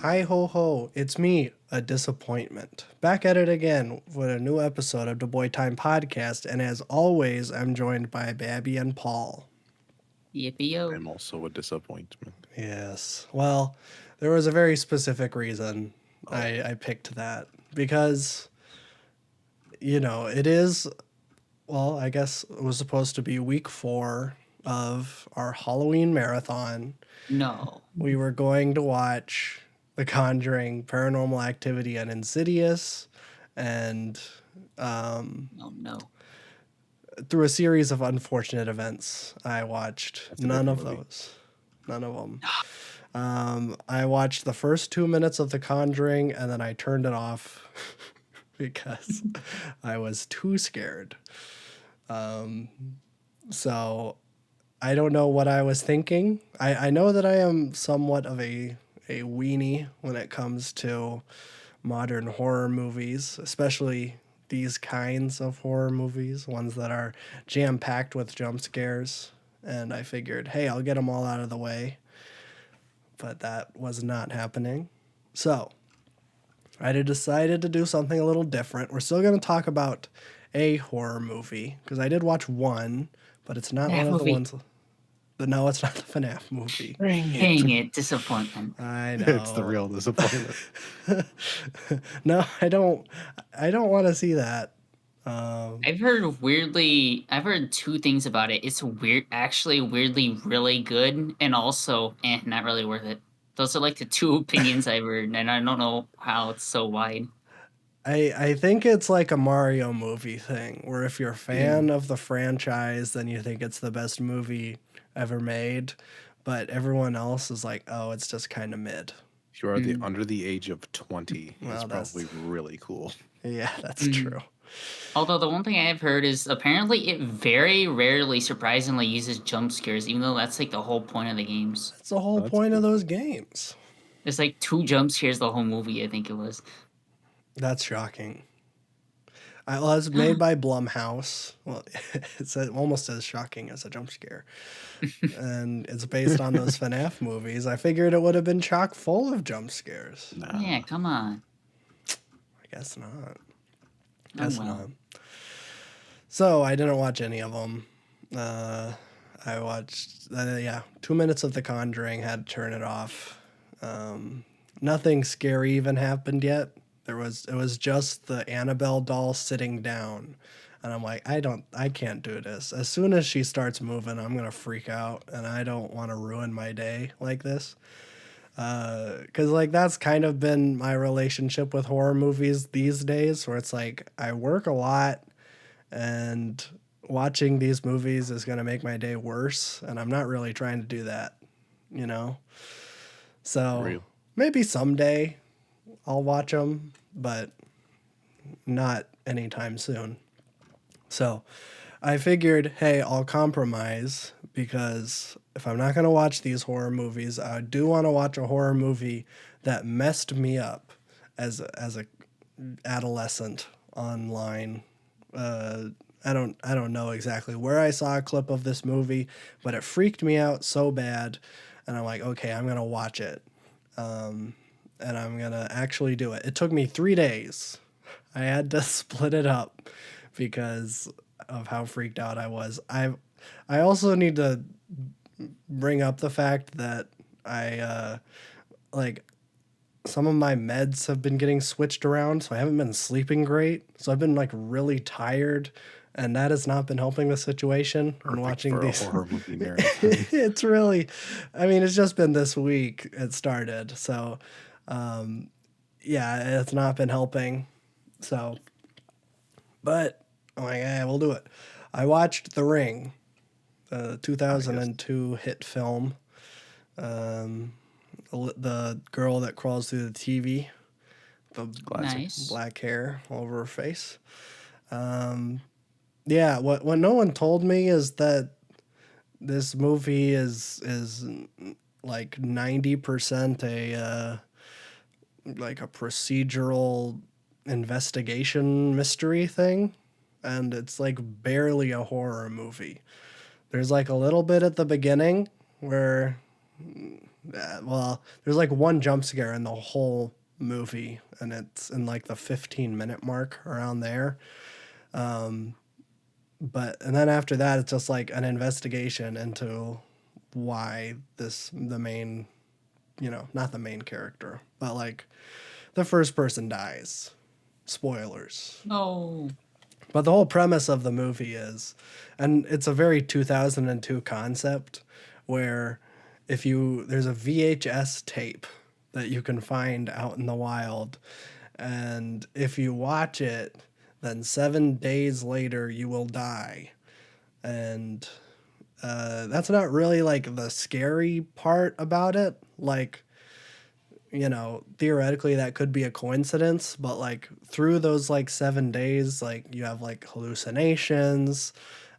Hi ho ho, it's me, a disappointment. Back at it again with a new episode of the Boy Time Podcast, and as always, I'm joined by Babby and Paul. Yippee yo. I'm also a disappointment. Yes, well, there was a very specific reason I picked that because, it is, well, I guess it was supposed to be week 4 of our Halloween marathon. No. We were going to watch The Conjuring, Paranormal Activity, and Insidious, and Oh no. through a series of unfortunate events, I watched That's a none of different movie. those. None of them. I watched the first 2 minutes of The Conjuring, and then I turned it off because I was too scared. So I don't know what I was thinking. I know that I am somewhat of a weenie when it comes to modern horror movies, especially these kinds of horror movies, ones that are jam packed with jump scares. And I figured, hey, I'll get them all out of the way. But that was not happening. So I decided to do something a little different. We're still going to talk about a horror movie because I did watch one, but it's not That one of the movie. ones. No, it's not the FNAF movie. Dang it, disappointment. I know. It's the real disappointment. No, I don't want to see that. I've heard two things about it. It's actually weirdly really good, and also, not really worth it. Those are like the two opinions I've heard, and I don't know how it's so wide. I think it's like a Mario movie thing, where if you're a fan of the franchise, then you think it's the best movie ever made, but everyone else is like, oh, it's just kind of mid. If you are under the age of 20, it's Well, that's- probably really cool. Yeah, that's true. Although the one thing I have heard is apparently it very rarely, surprisingly, uses jump scares, even though that's like the whole point of the games. That's the whole That's point of cool. those games. There's like 2 jump scares the whole movie, I think it was. That's shocking. Well, it's made by Blumhouse. Well, it's almost as shocking as a jump scare. And it's based on those FNAF movies. I figured it would have been chock full of jump scares. Nah. Yeah, come on. I guess not. Oh, Guess well. not. So I didn't watch any of them. I watched, 2 minutes of The Conjuring, had to turn it off. Nothing scary even happened yet. It was just the Annabelle doll sitting down. And I'm like, I can't do this. As soon as she starts moving, I'm going to freak out. And I don't want to ruin my day like this. Because, like, that's kind of been my relationship with horror movies these days, where it's like, I work a lot, and watching these movies is going to make my day worse. And I'm not really trying to do that, you know? So Real. maybe someday I'll watch them, but not anytime soon. So I figured, hey, I'll compromise because if I'm not going to watch these horror movies, I do want to watch a horror movie that messed me up as a adolescent online. I don't know exactly where I saw a clip of this movie, but it freaked me out so bad, and I'm like, okay, I'm going to watch it. And I'm going to actually do it. It took me 3 days. I had to split it up because of how freaked out I was. I also need to bring up the fact that I like some of my meds have been getting switched around, so I haven't been sleeping great. So I've been like really tired, and that has not been helping the situation. And watching for these a horror movie marathon. it's really, I mean, it's just been this week it started. So, yeah, it's not been helping. So, but I'm like, we'll do it. I watched The Ring, the 2002 hit film. The girl that crawls through the TV, the Nice. black hair all over her face. Yeah, what no one told me is that this movie is like 90% a like a procedural investigation mystery thing, and it's like barely a horror movie. There's like a little bit at the beginning where Well, there's like one jump scare in the whole movie, and it's in like the 15-minute mark around there. But and then after that, it's just like an investigation into why the main, not the main character, but like the first person dies. Spoilers. No. But the whole premise of the movie is, and it's a very 2002 concept, where there's a VHS tape that you can find out in the wild, and if you watch it, then 7 days later you will die. And that's not really like the scary part about it. Like, theoretically that could be a coincidence, but like through those like 7 days, like you have like hallucinations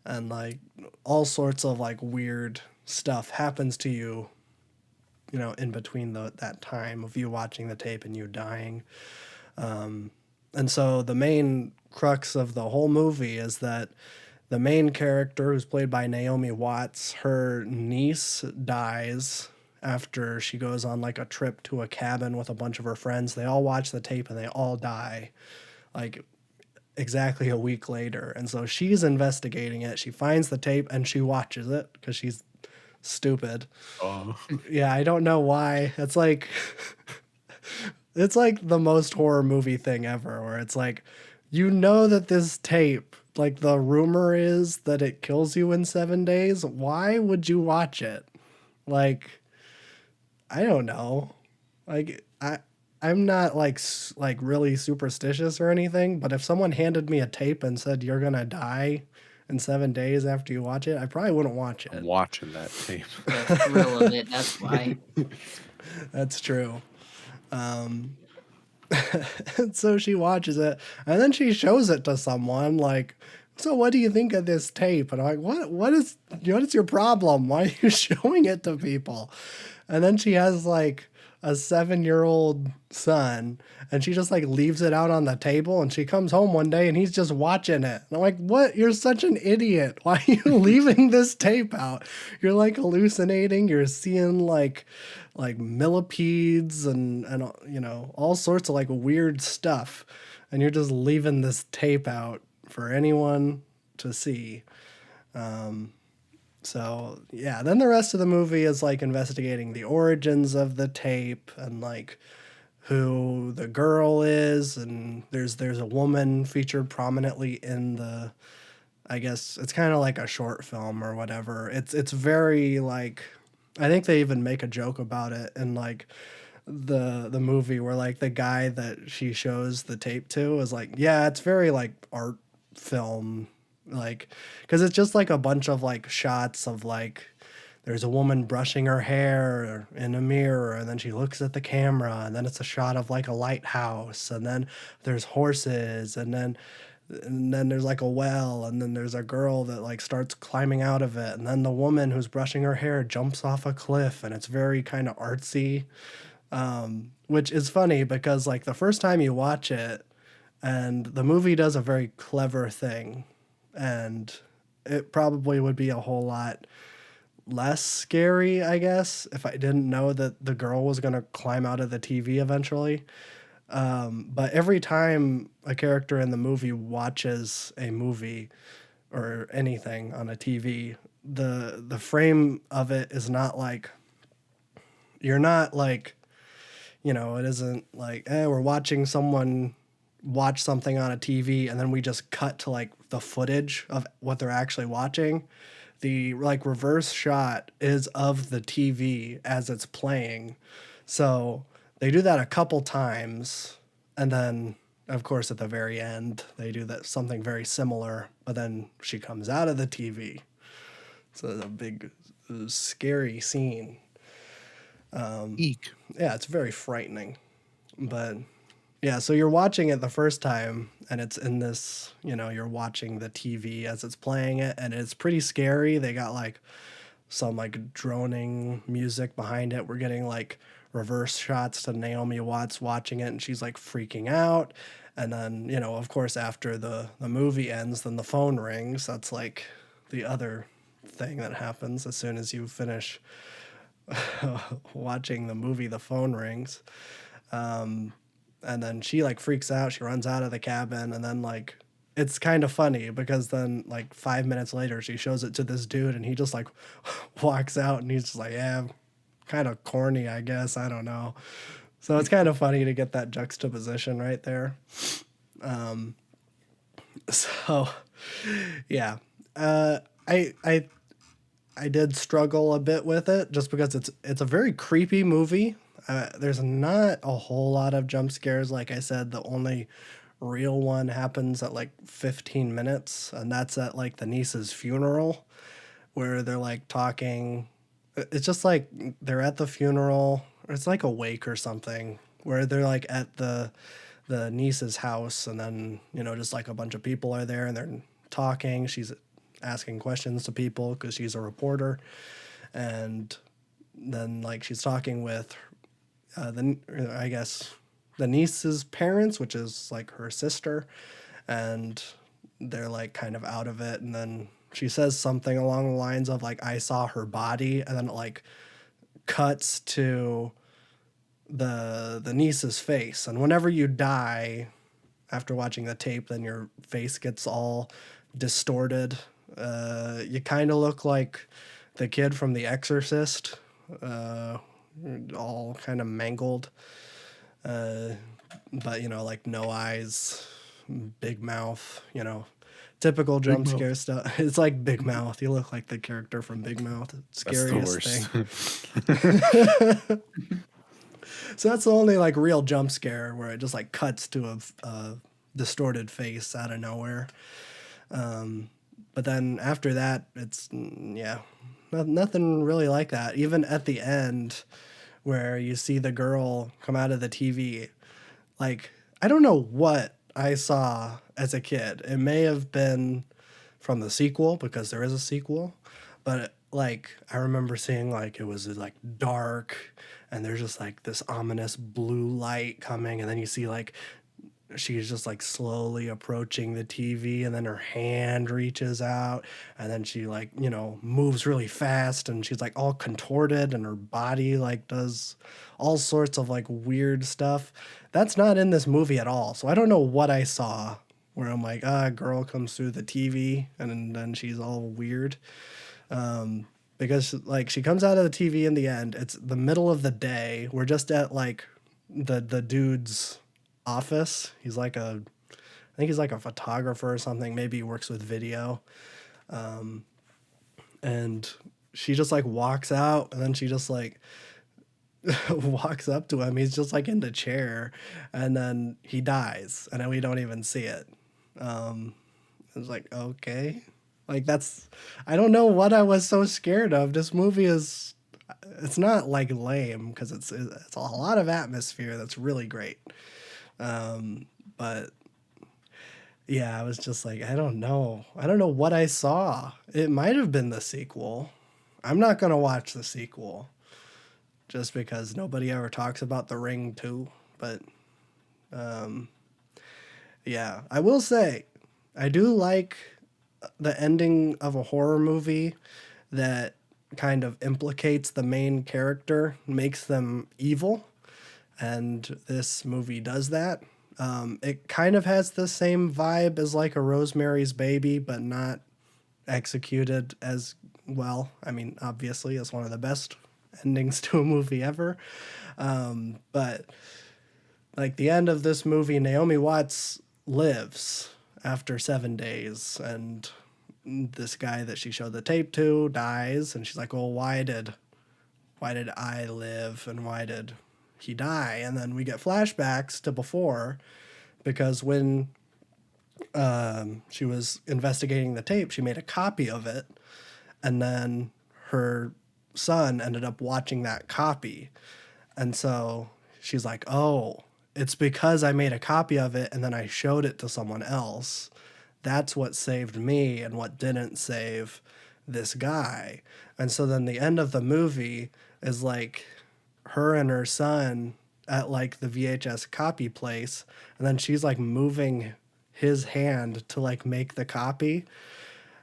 and like all sorts of like weird stuff happens to you, in between that time of you watching the tape and you dying. And so the main crux of the whole movie is that the main character, who's played by Naomi Watts, her niece dies after she goes on like a trip to a cabin with a bunch of her friends. They all watch the tape and they all die like exactly a week later. And so she's investigating it. She finds the tape and she watches it because she's stupid. Oh, Yeah, I don't know why. It's like it's like the most horror movie thing ever, where it's like, that this tape, like the rumor is that it kills you in 7 days. Why would you watch it? Like, I don't know. Like, I'm not like really superstitious or anything, but if someone handed me a tape and said you're gonna die in 7 days after you watch it, I probably wouldn't watch I'm it. watching that tape. The thrill of it. That's why. That's true. So she watches it and then she shows it to someone like, so what do you think of this tape? And I'm like, what is your problem? Why are you showing it to people? And then she has like a 7-year-old son and she just like leaves it out on the table and she comes home one day and he's just watching it. And I'm like, what? You're such an idiot. Why are you leaving this tape out? You're like hallucinating. You're seeing like millipedes and all sorts of like weird stuff. And you're just leaving this tape out for anyone to see. So yeah, then the rest of the movie is like investigating the origins of the tape and like who the girl is, and there's a woman featured prominently in the, I guess it's kind of like a short film or whatever. It's very like, I think they even make a joke about it in like the movie, where like the guy that she shows the tape to is like, yeah, it's very like art film, like, because it's just like a bunch of like shots of like, there's a woman brushing her hair in a mirror and then she looks at the camera and then it's a shot of like a lighthouse and then there's horses and then there's like a well and then there's a girl that like starts climbing out of it and then the woman who's brushing her hair jumps off a cliff and it's very kind of artsy, which is funny because like the first time you watch it, and the movie does a very clever thing, and it probably would be a whole lot less scary, I guess, if I didn't know that the girl was going to climb out of the TV eventually. But every time a character in the movie watches a movie or anything on a TV, the frame of it is not like, you're not like, it isn't like, we're watching someone watch something on a TV and then we just cut to like the footage of what they're actually watching. The like reverse shot is of the TV as it's playing. So they do that a couple times, and then of course at the very end they do that something very similar, but then she comes out of the TV. So it's a big scary scene. Eek. Yeah, it's very frightening. But yeah, so you're watching it the first time and it's in this, you're watching the TV as it's playing it and it's pretty scary. They got like some like droning music behind it. We're getting like reverse shots to Naomi Watts watching it and she's like freaking out. And then, of course, after the movie ends, then the phone rings. That's like the other thing that happens as soon as you finish watching the movie, the phone rings. And then she like freaks out. She runs out of the cabin, and then like it's kind of funny because then like 5 minutes later she shows it to this dude, and he just like walks out, and he's just like, yeah, kind of corny, I guess. I don't know. So it's kind of funny to get that juxtaposition right there. So yeah, I did struggle a bit with it just because it's a very creepy movie. There's not a whole lot of jump scares. Like I said, the only real one happens at like 15 minutes, and that's at like the niece's funeral, where they're like talking. It's just like they're at the funeral. Or it's like a wake or something, where they're like at the niece's house, and then just like a bunch of people are there and they're talking. She's asking questions to people because she's a reporter, and then like she's talking with I guess the niece's parents, which is like her sister, and they're like kind of out of it. And then she says something along the lines of like, I saw her body, and then it like cuts to the niece's face. And whenever you die after watching the tape, then your face gets all distorted. You kind of look like the kid from The Exorcist, all kind of mangled. But like no eyes, big mouth, typical jump Mouth. scare stuff. It's like Big Mouth. You look like the character from Big Mouth. Scariest thing. So that's the only like real jump scare where it just like cuts to a distorted face out of nowhere. But then after that, it's nothing really like that. Even at the end, where you see the girl come out of the TV, like I don't know what I saw as a kid. It may have been from the sequel, because there is a sequel, but like I remember seeing like it was like dark, and there's just like this ominous blue light coming, and then you see like she's just like slowly approaching the TV, and then her hand reaches out, and then she like moves really fast, and she's like all contorted, and her body like does all sorts of like weird stuff. That's not in this movie at all. So I don't know what I saw where I'm like, a girl comes through the TV and then she's all weird. Because like she comes out of the TV in the end. It's the middle of the day. We're just at like the dude's office. I think he's like a photographer or something. Maybe he works with video. And she just like walks out, and then she just like walks up to him. He's just like in the chair, and then he dies, and then we don't even see it. It's like, okay. Like I don't know what I was so scared of. This movie it's not like lame, because it's a lot of atmosphere that's really great. But yeah, I was just like, I don't know what I saw. It might have been the sequel. I'm not going to watch the sequel just because nobody ever talks about The Ring 2. But yeah, I will say I do like the ending of a horror movie that kind of implicates the main character, makes them evil. And this movie does that. It kind of has the same vibe as like a Rosemary's Baby, but not executed as well. I mean, obviously, it's one of the best endings to a movie ever. But like the end of this movie, Naomi Watts lives after 7 days, and this guy that she showed the tape to dies, and she's like, well, why did I live, and why did he die? And then we get flashbacks to before, because when she was investigating the tape, she made a copy of it, and then her son ended up watching that copy. And so she's like, oh, it's because I made a copy of it and then I showed it to someone else. That's what saved me and what didn't save this guy. And so then the end of the movie is like her and her son at like the VHS copy place, and then she's like moving his hand to like make the copy.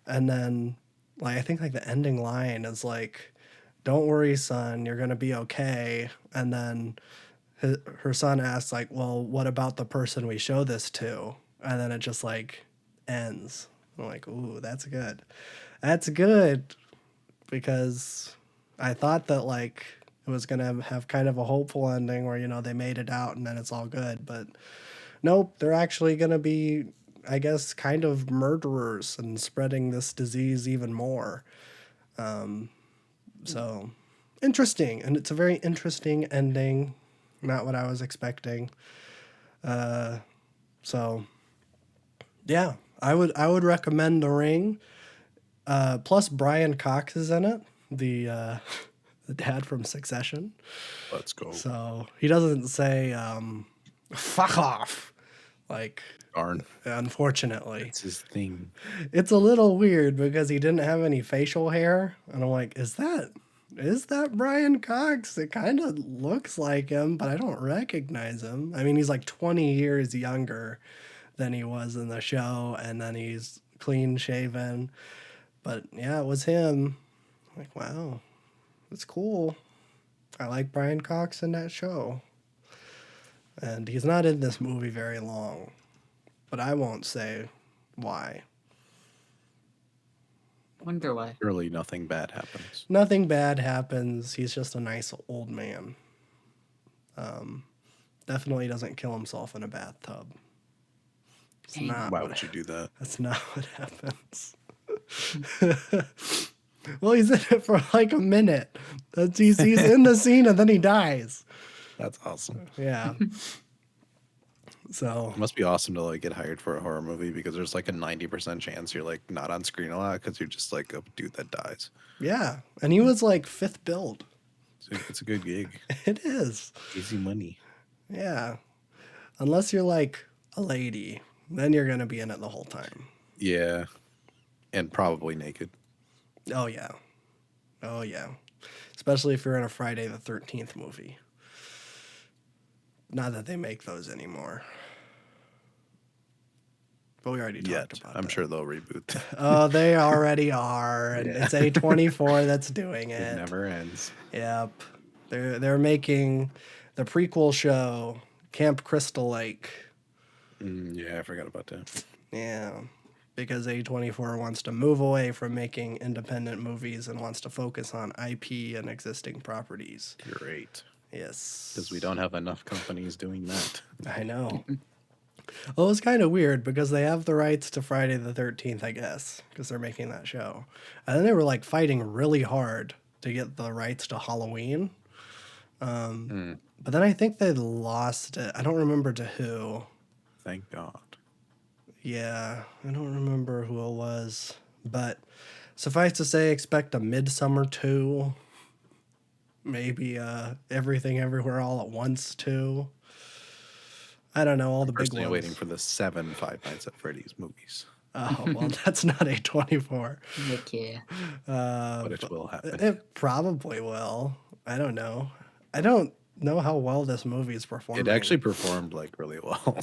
And then like I think like the ending line is like, don't worry, son, you're gonna be okay. And then her son asks, like, well, what about the person we show this to? And then it just like ends. I'm like, ooh, that's good. That's good, because I thought that like it was gonna have kind of a hopeful ending where, you know, they made it out and then it's all good. But nope, they're actually gonna be, I guess, kind of murderers and spreading this disease even more. So interesting, and it's a very interesting ending. Not what I was expecting. So yeah, I would recommend The Ring. Plus Brian Cox is in it, the the dad from Succession. Let's go. So he doesn't say "fuck off," like, Darn. unfortunately. It's his thing. It's a little weird because he didn't have any facial hair, and I'm like, is that Brian Cox? It kind of looks like him, but I don't recognize him. I mean, he's like 20 years younger than he was in the show, and then he's clean shaven. But yeah, it was him. Like, wow, that's cool. I like Brian Cox in that show. And he's not in this movie very long, but I won't say why. Wonder why. Surely nothing bad happens. Nothing bad happens. He's just a nice old man. Definitely doesn't kill himself in a bathtub. It's Dang. not Why what would you do that? That's not what happens. Well, he's in it for like a minute. He's in the scene and then he dies. That's awesome. Yeah. So It must be awesome to like get hired for a horror movie because there's like a 90% chance you're like not on screen a lot because you're just like a dude that dies. yeah, and he was like fifth build. So it's a good gig. It is. Easy money. Yeah. Unless you're like a lady, then you're gonna be in it the whole time. Yeah. And probably naked. Oh yeah. Oh yeah. Especially if you're in a Friday the 13th movie. Not that they make those anymore. But we already talked about I'm that. sure they'll reboot that. Oh, they already are. And Yeah. it's A24 that's doing It it. never ends. Yep. They're making the prequel show, Camp Crystal Lake. Yeah, I forgot about that. Yeah. Because A24 wants to move away from making independent movies and wants to focus on IP and existing properties. Great. Yes. Because we don't have enough companies doing that. I know. Well, it's kind of weird because they have the rights to Friday the 13th, I guess, because they're making that show. And then they were like fighting really hard to get the rights to Halloween. But then I think they lost it. I don't remember to who. Thank God. Yeah, I don't remember who it was. But suffice to say, expect a Midsummer 2. Maybe Everything Everywhere All at Once 2. I don't know, all the big Personally ones. waiting for the 7 Five Nights at Freddy's movies. Oh, well, that's not A24. Heck yeah. But it will happen. It probably will. I don't know. I don't know how well this movie is performing. It actually performed like really well.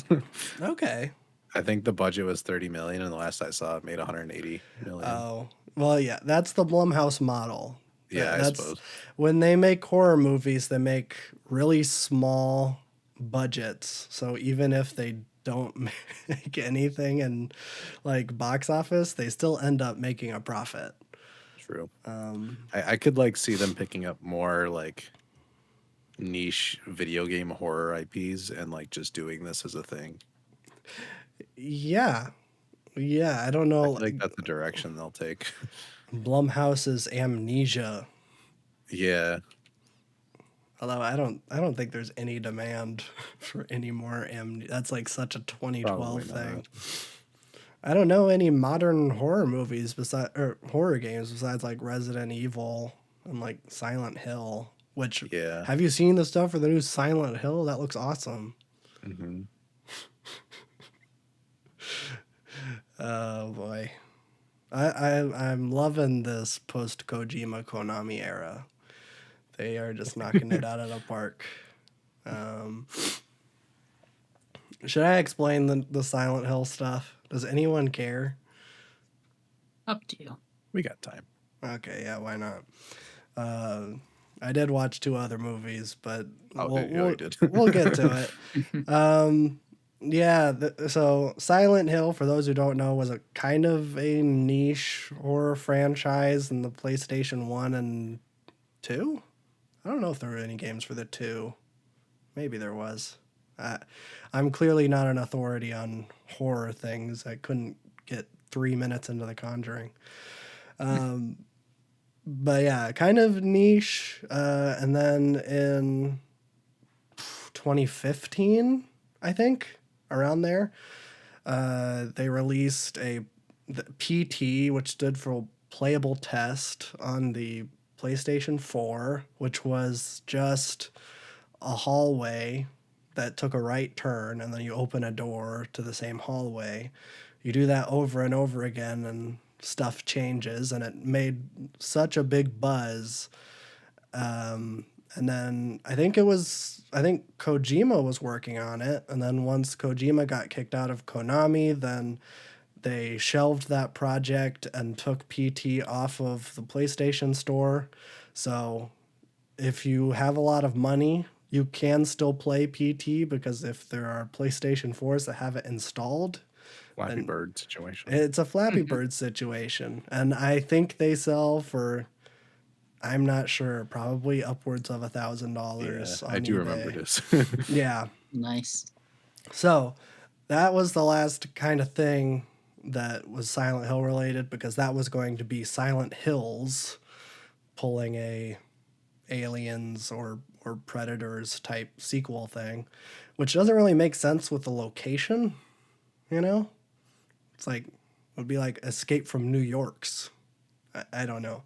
Okay. I think the budget was 30 million, and the last I saw it made 180 million. Oh, well, yeah, that's the Blumhouse model. Yeah, I That's suppose. when they make horror movies, they make really small budgets. So even if they don't make anything in like box office, they still end up making a profit. True. I could like see them picking up more like niche video game horror IPs and like just doing this as a thing. Yeah. Yeah, I don't know. I feel like that's the direction they'll take. Blumhouse's Amnesia. Yeah. Although I don't think there's any demand for any more That's like such a 2012 Probably thing. not. I don't know any modern horror movies or horror games besides like Resident Evil and like Silent Hill. Which Yeah. have you seen the stuff for the new Silent Hill? That looks awesome. Mm-hmm. Oh boy. I'm loving this post Kojima Konami era. They are just knocking it out of the park. Should I explain the Silent Hill stuff? Does anyone care? Up to you. We got time. Okay, yeah, why not? I did watch 2 other movies, but I did. we'll get to it. Yeah, so Silent Hill, for those who don't know, was a kind of a niche horror franchise in the PlayStation 1 and 2. I don't know if there were any games for the 2. Maybe there was. I'm clearly not an authority on horror things. I couldn't get 3 minutes into The Conjuring. But yeah, kind of niche. And then in 2015, I think, around there, they released the PT, which stood for Playable Test, on the PlayStation 4, which was just a hallway that took a right turn, and then you open a door to the same hallway. You do that over and over again, and stuff changes, and it made such a big buzz. And then I think Kojima was working on it, and then once Kojima got kicked out of Konami, then they shelved that project and took PT off of the PlayStation Store. So if you have a lot of money, you can still play PT, because if there are PlayStation 4s that have it installed, Flappy Bird situation. it's a Flappy Bird situation. And I think they sell for, I'm not sure, probably upwards of $1,000 on I do eBay. remember this. Yeah. Nice. So that was the last kind of thing that was Silent Hill related, because that was going to be Silent Hills pulling a Aliens or Predators type sequel thing, which doesn't really make sense with the location, you know? It's like, it would be like Escape from New York's. I don't know.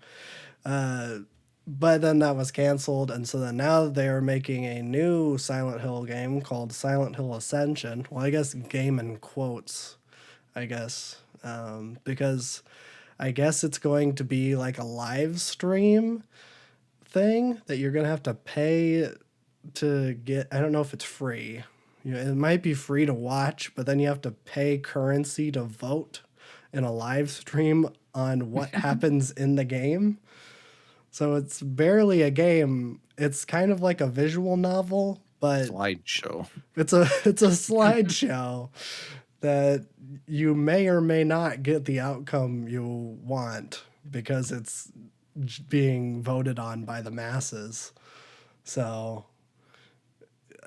But then that was canceled, and so then now they're making a new Silent Hill game called Silent Hill Ascension. Well, I guess game in quotes, I guess, because I guess it's going to be like a live stream thing that you're gonna have to pay to get. I don't know if it's free. It might be free to watch, but then you have to pay currency to vote in a live stream on what happens in the game. So it's barely a game. It's kind of like a visual novel, but Slideshow. it's a slideshow that you may or may not get the outcome you want, because it's being voted on by the masses. So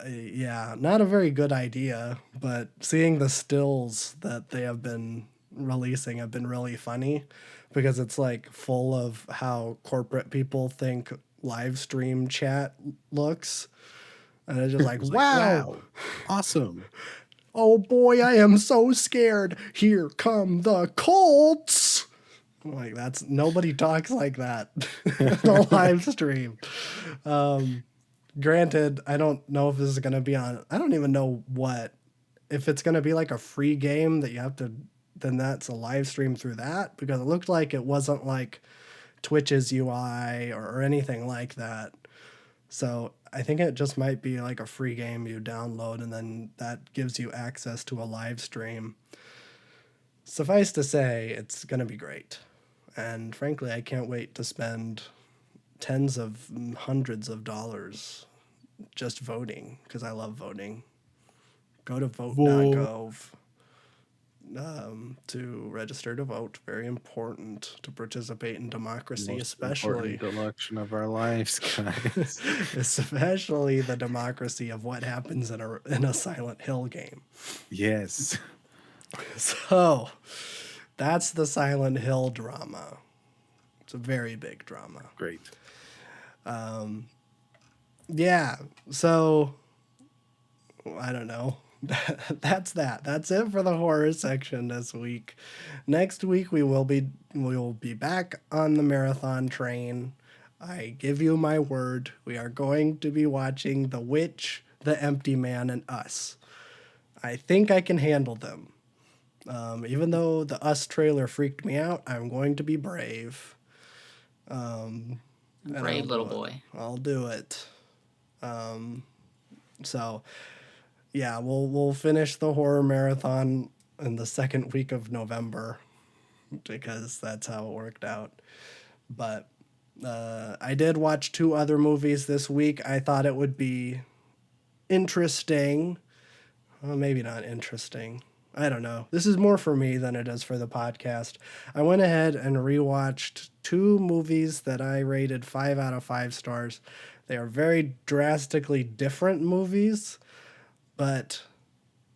yeah, not a very good idea, but seeing the stills that they have been releasing have been really funny, because it's like full of how corporate people think live stream chat looks. And it's just like, wow, awesome. Oh boy, I am so scared. Here come the Colts. Like, that's, nobody talks like that in a live stream. Granted, I don't know if this is going to be on, I don't even know if it's going to be like a free game that you have to, then that's a live stream through that, because it looked like it wasn't like Twitch's UI or anything like that. So I think it just might be like a free game you download, and then that gives you access to a live stream. Suffice to say, it's going to be great. And frankly, I can't wait to spend tens of hundreds of dollars just voting, because I love voting. Go to vote.gov to register to vote. Very important to participate in democracy, Most especially important election of our lives, guys. especially the democracy of what happens in a Silent Hill game. Yes. So that's the Silent Hill drama. It's a very big drama. Great. Yeah. So I don't know. That's that. That's it for the horror section this week. Next week we will be back on the marathon train. I give you my word. We are going to be watching The Witch, The Empty Man, and Us. I think I can handle them. Even though the Us trailer freaked me out, I'm going to be brave. Brave little boy. I'll do it. So yeah, we'll finish the horror marathon in the second week of November, because that's how it worked out. But I did watch 2 other movies this week. I thought it would be interesting. Well, maybe not interesting. I don't know. This is more for me than it is for the podcast. I went ahead and rewatched 2 movies that I rated 5 out of 5 stars. They are very drastically different movies, but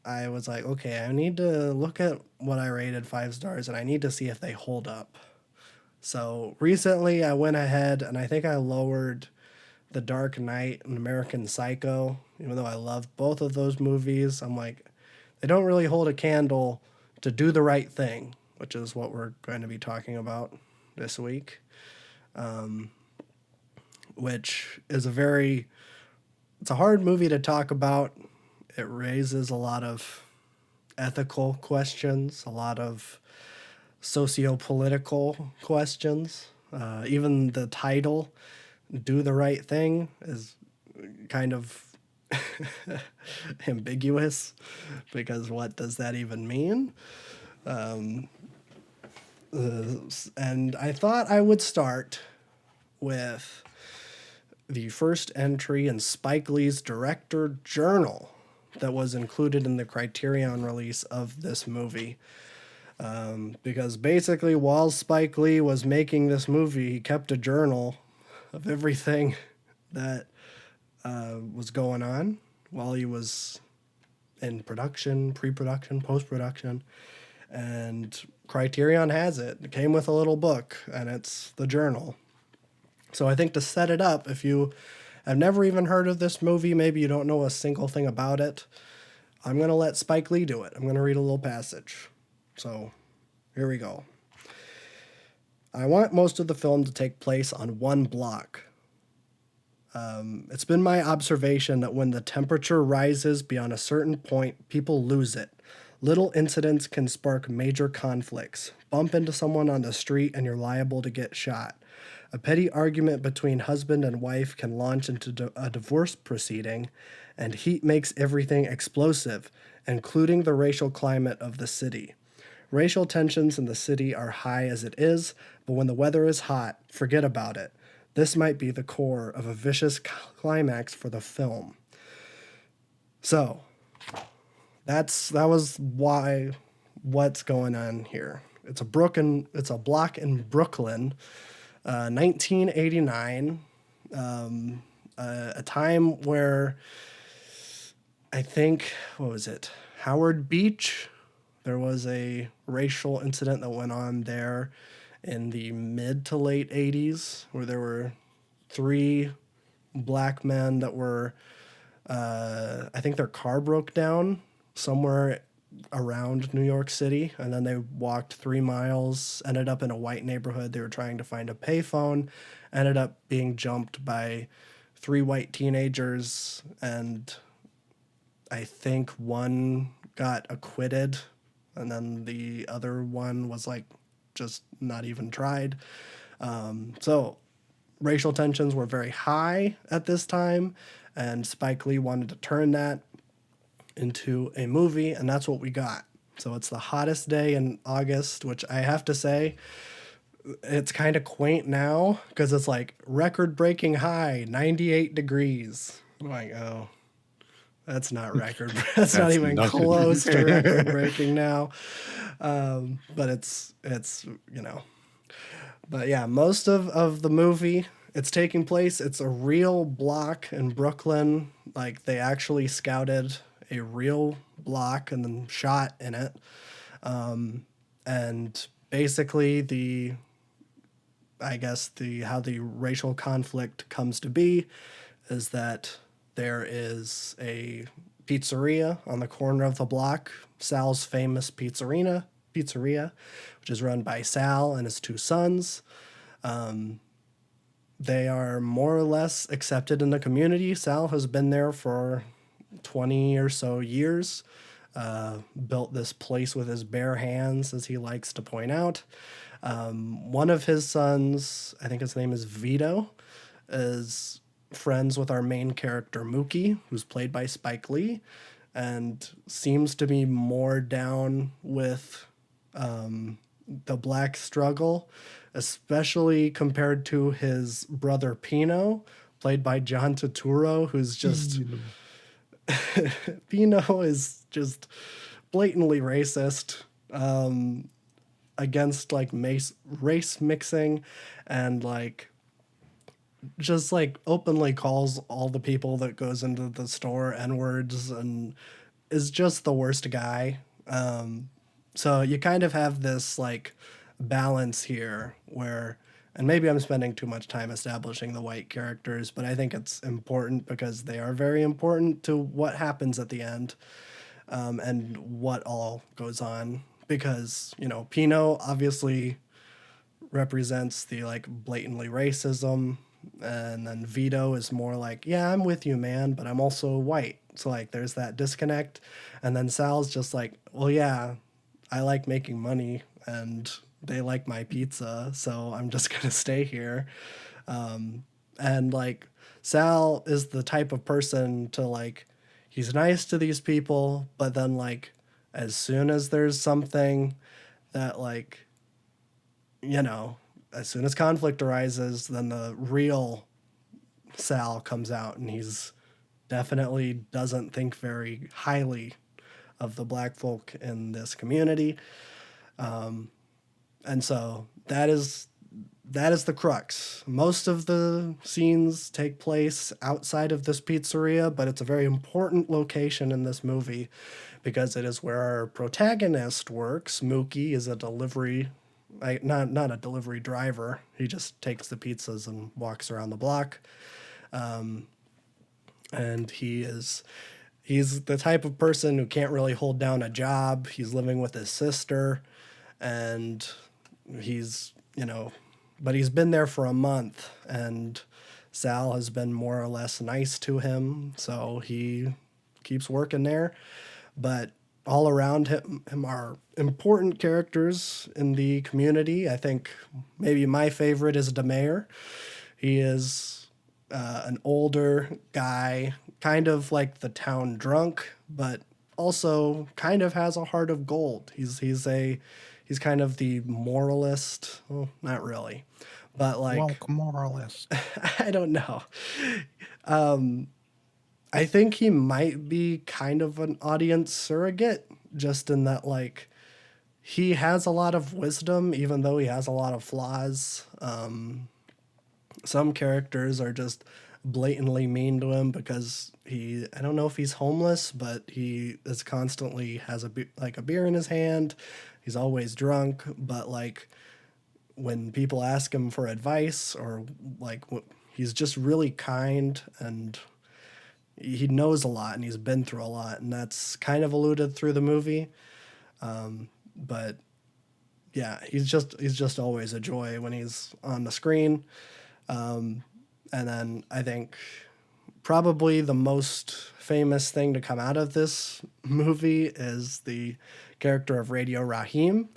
I was like, okay, I need to look at what I rated 5 stars and I need to see if they hold up. So recently I went ahead and I think I lowered The Dark Knight and American Psycho, even though I love both of those movies. I'm like, they don't really hold a candle to Do the Right Thing, which is what we're going to be talking about this week, which is it's a hard movie to talk about. It raises a lot of ethical questions, a lot of socio-political questions. Even the title, Do the Right Thing, is kind of ambiguous because what does that even mean? And I thought I would start with the first entry in Spike Lee's director journal that was included in the Criterion release of this movie. Because basically, while Spike Lee was making this movie, he kept a journal of everything that was going on while he was in production, pre-production, post-production. And Criterion has it. It came with a little book, and it's the journal. So I think to set it up, if you have never even heard of this movie, maybe you don't know a single thing about it, I'm going to let Spike Lee do it. I'm going to read a little passage. So here we go. I want most of the film to take place on one block. It's been my observation that when the temperature rises beyond a certain point, people lose it. Little incidents can spark major conflicts. Bump into someone on the street and you're liable to get shot. A petty argument between husband and wife can launch into a divorce proceeding, and heat makes everything explosive, including the racial climate of the city. Racial tensions in the city are high as it is, but when the weather is hot, forget about it. This might be the core of a vicious climax for the film. So, that was what's going on here. It's a block in Brooklyn, 1989, a time where I think, what was it, Howard Beach? There was a racial incident that went on there in the mid to late 80s where there were 3 black men that were, I think their car broke down somewhere around New York City, and then they walked 3 miles, ended up in a white neighborhood. They were trying to find a payphone, ended up being jumped by 3 white teenagers, and I think one got acquitted, and then the other one was like just not even tried. So racial tensions were very high at this time, and Spike Lee wanted to turn that into a movie, and that's what we got. So it's the hottest day in August, which I have to say, it's kind of quaint now because it's like record-breaking high, 98 degrees. I'm like, oh, that's not record. That's not even nothing. close to record-breaking now. But it's But yeah, most of the movie, it's taking place. It's a real block in Brooklyn. Like they actually scouted a real block and then shot in it. And basically how the racial conflict comes to be is that there is a pizzeria on the corner of the block, Sal's famous pizzeria, which is run by Sal and his 2 sons. They are more or less accepted in the community. Sal has been there for 20 or so years, built this place with his bare hands, as he likes to point out. One of his sons, I think his name is Vito, is friends with our main character Mookie, who's played by Spike Lee, and seems to be more down with the black struggle, especially compared to his brother Pino, played by John Turturro, who's just Pino is just blatantly racist against like race mixing, and like just like openly calls all the people that goes into the store N-words and is just the worst guy. So you kind of have this like balance here where, and maybe I'm spending too much time establishing the white characters, but I think it's important because they are very important to what happens at the end, and what all goes on. Because, you know, Pino obviously represents the like blatantly racism, and then Vito is more like, yeah, I'm with you, man, but I'm also white. So like there's that disconnect. And then Sal's just like, well, yeah, I like making money and they like my pizza, so I'm just gonna stay here. And like Sal is the type of person to like, he's nice to these people, but then like as soon as there's something that like, you know, as soon as conflict arises, then the real Sal comes out, and he's definitely doesn't think very highly of the black folk in this community. And so that is the crux. Most of the scenes take place outside of this pizzeria, but it's a very important location in this movie because it is where our protagonist works. Mookie is a delivery, not a delivery driver. He just takes the pizzas and walks around the block. And he's the type of person who can't really hold down a job. He's living with his sister, and he's, you know, but he's been there for a month, and Sal has been more or less nice to him, so he keeps working there. But all around him are important characters in the community. I think maybe my favorite is the mayor. He is an older guy, kind of like the town drunk, but also kind of has a heart of gold. He's kind of the moralist. Well, not really, but like, Woke moralist. I don't know. I think he might be kind of an audience surrogate, just in that like he has a lot of wisdom, even though he has a lot of flaws. Some characters are just blatantly mean to him because I don't know if he's homeless, but he is constantly has like a beer in his hand. He's always drunk, but like when people ask him for advice or like he's just really kind, and he knows a lot and he's been through a lot, and that's kind of alluded through the movie. But yeah, he's just always a joy when he's on the screen. And then I think probably the most famous thing to come out of this movie is the character of Radio Raheem.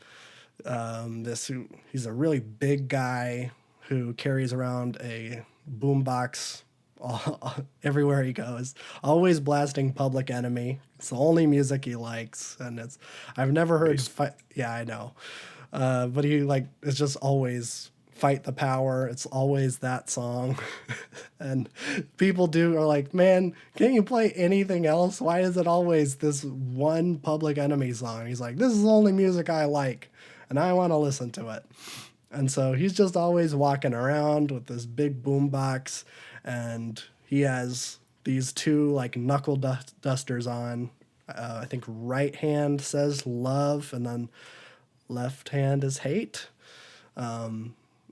He's a really big guy who carries around a boombox everywhere he goes, always blasting Public Enemy. It's the only music he likes, and I've never heard. Yeah, I know, but he like it's just always Fight the Power. It's always that song. And people are like, man, can't you play anything else? Why is it always this one Public Enemy song? He's like, this is the only music I like, and I want to listen to it. And so he's just always walking around with this big boombox, and he has these two like knuckle dusters on. I think right hand says love, and then left hand is hate.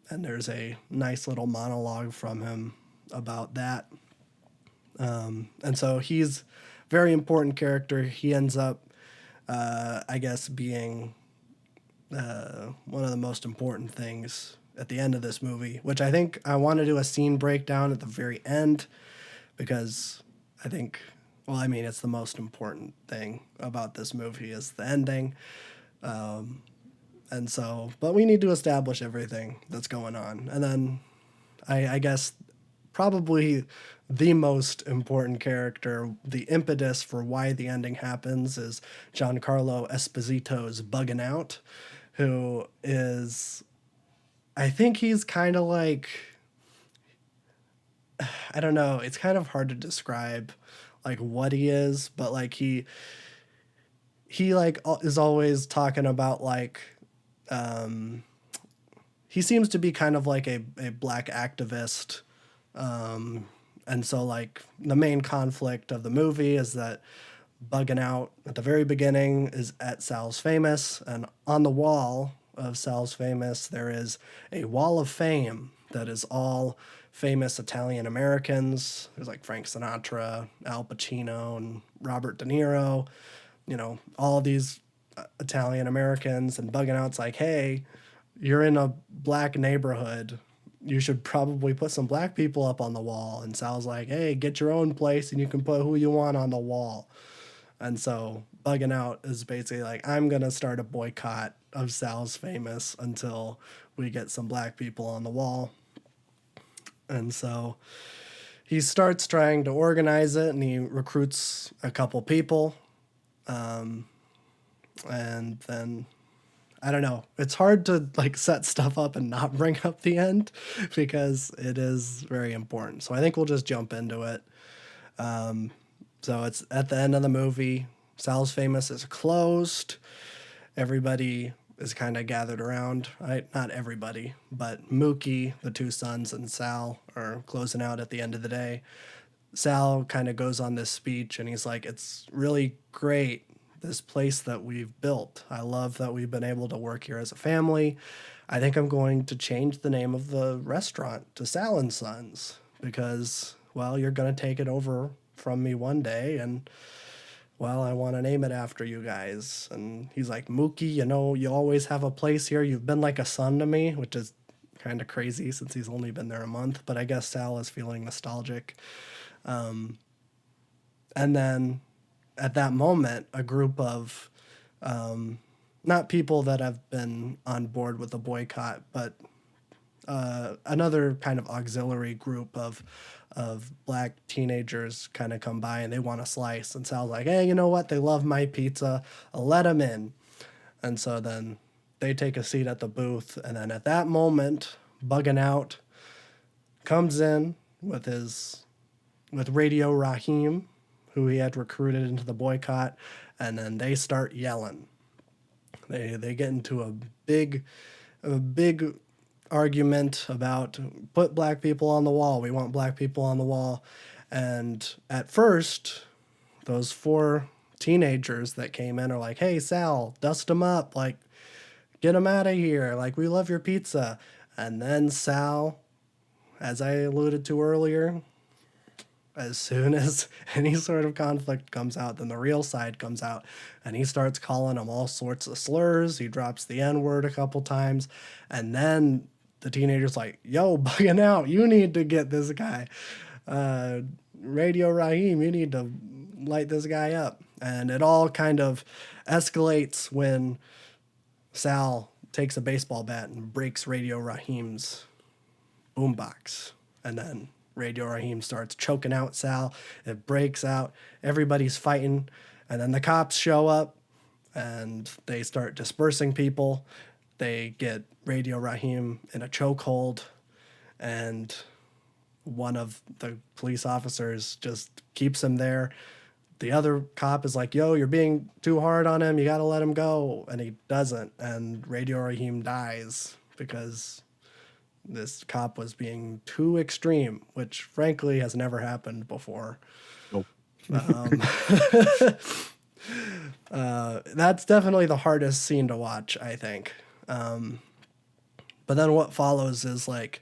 And there's a nice little monologue from him about that. And so he's a very important character. He ends up, I guess, being one of the most important things at the end of this movie, which I think I want to do a scene breakdown at the very end, because I think, well, I mean, it's the most important thing about this movie is the ending. And so, but we need to establish everything that's going on. And then I guess probably the most important character, the impetus for why the ending happens, is Giancarlo Esposito's bugging out, who is, I think he's kind of like, I don't know, it's kind of hard to describe like what he is, but like he like is always talking about like um he seems to be kind of like a black activist. And so like the main conflict of the movie is that Bugging Out at the very beginning is at Sal's Famous, and on the wall of Sal's Famous there is a wall of fame that is all famous Italian Americans. There's like Frank Sinatra, Al Pacino, and Robert De Niro, you know, all these Italian Americans. And Bugging Out's like, hey, you're in a black neighborhood. You should probably put some black people up on the wall. And Sal's like, hey, get your own place and you can put who you want on the wall. And so Bugging Out is basically like, I'm going to start a boycott of Sal's Famous until we get some black people on the wall. And so he starts trying to organize it, and he recruits a couple people. And then I don't know. It's hard to like set stuff up and not bring up the end because it is very important. So I think we'll just jump into it. So it's at the end of the movie. Sal's Famous is closed. Everybody is kind of gathered around. Right? Not everybody, but Mookie, the two sons, and Sal are closing out at the end of the day. Sal kind of goes on this speech and he's like, it's really great, this place that we've built. I love that we've been able to work here as a family. I think I'm going to change the name of the restaurant to Sal and Sons because, well, you're going to take it over from me one day, and, well, I want to name it after you guys. And he's like, Mookie, you know, you always have a place here. You've been like a son to me, which is kind of crazy since he's only been there a month, but I guess Sal is feeling nostalgic. And then at that moment, a group of not people that have been on board with the boycott, but another kind of auxiliary group of black teenagers kind of come by and they want a slice. And Sal's like, hey, you know what? They love my pizza. I'll let them in. And so then they take a seat at the booth. And then at that moment, Bugging Out comes in with Radio Raheem, who he had recruited into the boycott, and then they start yelling. They get into a big argument about put black people on the wall. We want black people on the wall. And at first, those four teenagers that came in are like, hey, Sal, dust them up. Like, get them out of here. Like, we love your pizza. And then Sal, as I alluded to earlier, as soon as any sort of conflict comes out, then the real side comes out, and he starts calling them all sorts of slurs. He drops the N-word a couple times, and then the teenager's like, yo, Bugging Out, you need to get this guy. Radio Raheem, you need to light this guy up. And it all kind of escalates when Sal takes a baseball bat and breaks Radio Raheem's boombox. And then Radio Raheem starts choking out Sal. It breaks out. Everybody's fighting. And then the cops show up and they start dispersing people. They get Radio Raheem in a chokehold. And one of the police officers just keeps him there. The other cop is like, yo, you're being too hard on him. You got to let him go. And he doesn't. And Radio Raheem dies because this cop was being too extreme, which frankly has never happened before. Nope. That's definitely the hardest scene to watch, I think. But then what follows is like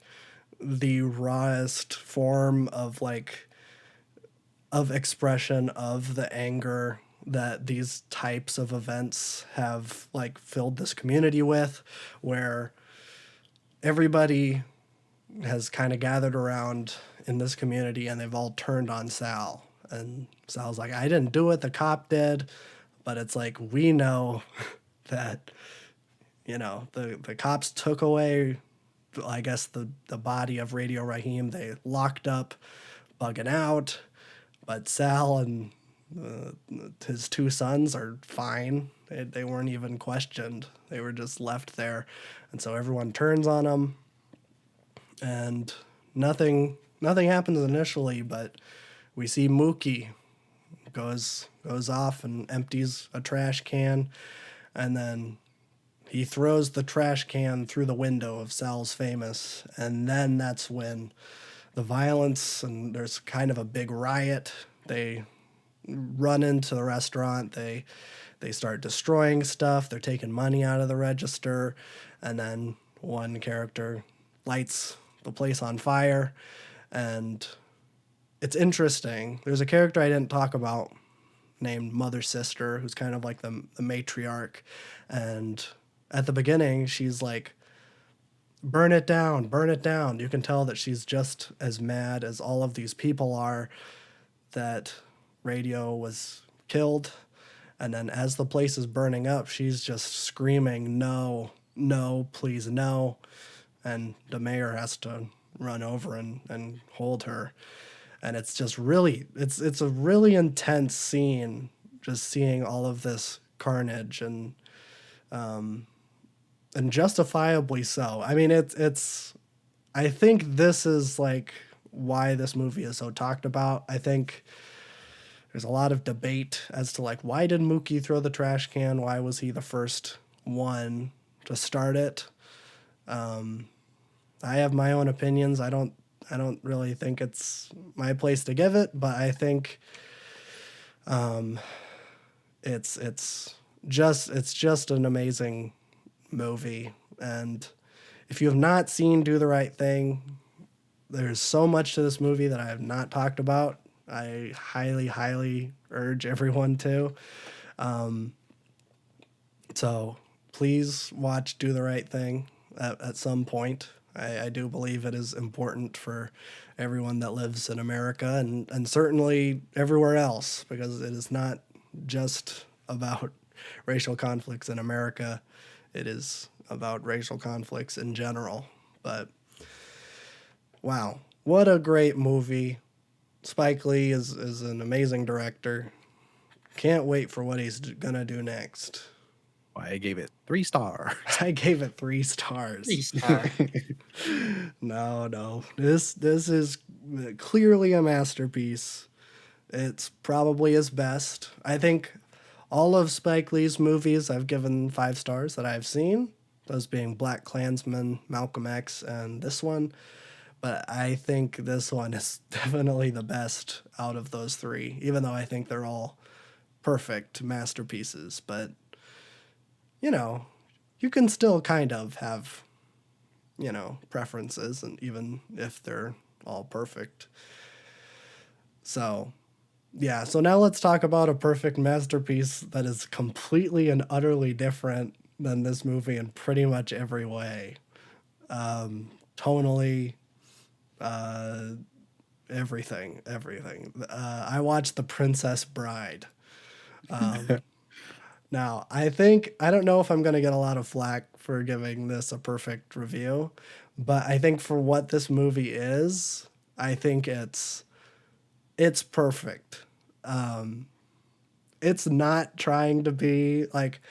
the rawest form of expression of the anger that these types of events have like filled this community with, where everybody has kind of gathered around in this community and they've all turned on Sal. And Sal's like, I didn't do it, the cop did. But it's like, we know that, you know, the cops took away, I guess, the body of Radio Raheem. They locked up Bugging Out. But Sal and his two sons are fine. They weren't even questioned. They were just left there. And so everyone turns on him, and nothing happens initially, but we see Mookie goes off and empties a trash can, and then he throws the trash can through the window of Sal's Famous, and then that's when the violence, and there's kind of a big riot. They run into the restaurant. They start destroying stuff. They're taking money out of the register, and then one character lights the place on fire. And it's interesting. There's a character I didn't talk about named Mother Sister, who's kind of like the matriarch. And at the beginning, she's like, burn it down, burn it down. You can tell that she's just as mad as all of these people are that radio was killed. And then as the place is burning up, she's just screaming, no, no, please, no. And the mayor has to run over and hold her. And it's just really, it's a really intense scene, just seeing all of this carnage, and justifiably so. I mean, it's I think this is like why this movie is so talked about. I think there's a lot of debate as to like, why did Mookie throw the trash can? Why was he the first one to start it? I have my own opinions. I don't really think it's my place to give it, but I think it's just an amazing movie. And if you have not seen Do the Right Thing, there's so much to this movie that I have not talked about. I highly urge everyone to. So please watch Do the Right Thing at some point. I do believe it is important for everyone that lives in America, and certainly everywhere else, because it is not just about racial conflicts in America. It is about racial conflicts in general. But wow, what a great movie. Spike Lee is an amazing director. Can't wait for what he's gonna do next. I gave it 3 stars. I gave it 3 stars. 3-star. No. This is clearly a masterpiece. It's probably his best. I think all of Spike Lee's movies I've given 5 stars that I've seen, those being Black Klansman, Malcolm X, and this one. But I think this one is definitely the best out of those 3, even though I think they're all perfect masterpieces. But, you can still kind of have, preferences, and even if they're all perfect. So, yeah, so now let's talk about a perfect masterpiece that is completely and utterly different than this movie in pretty much every way. Tonally, everything. I watched The Princess Bride. Now, I don't know if I'm going to get a lot of flack for giving this a perfect review, but I think for what this movie is, I think it's perfect. It's not trying to be like,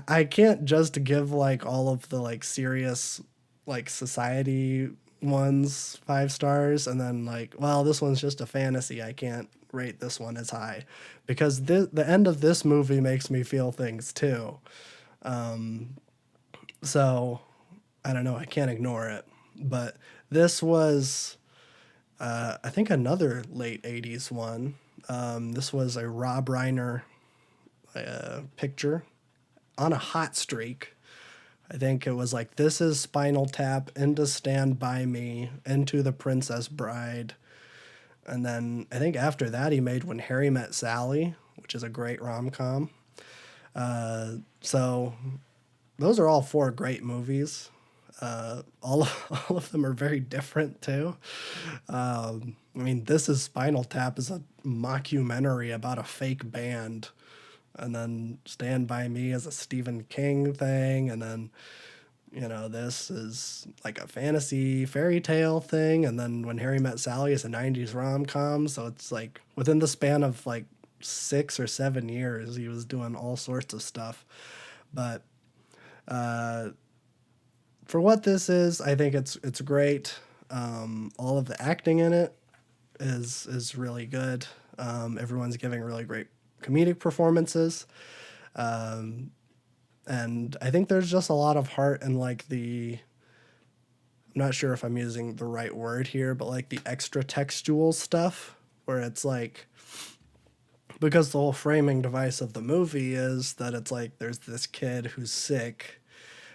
I can't just give like all of the like serious like society ones 5 stars and then like, well, this one's just a fantasy. I can't rate this one as high, because the end of this movie makes me feel things too. So I don't know. I can't ignore it. But this was, I think, another late 80s one. This was a Rob Reiner picture on a hot streak. I think it was like This Is Spinal Tap, Into Stand By Me, Into The Princess Bride. And then I think after that he made When Harry Met Sally, which is a great rom-com. So those are all 4 great movies. All of them are very different too. I mean, This Is Spinal Tap is a mockumentary about a fake band. And then Stand By Me is a Stephen King thing. And then, this is like a fantasy fairy tale thing. And then When Harry Met Sally is a 90s rom-com. So it's like within the span of like 6 or 7 years. He was doing all sorts of stuff. But for what this is, I think it's great. All of the acting in it is really good. Everyone's giving really great comedic performances. And I think there's just a lot of heart in like I'm not sure if I'm using the right word here, but like the extra textual stuff where it's like, because the whole framing device of the movie is that it's like there's this kid who's sick,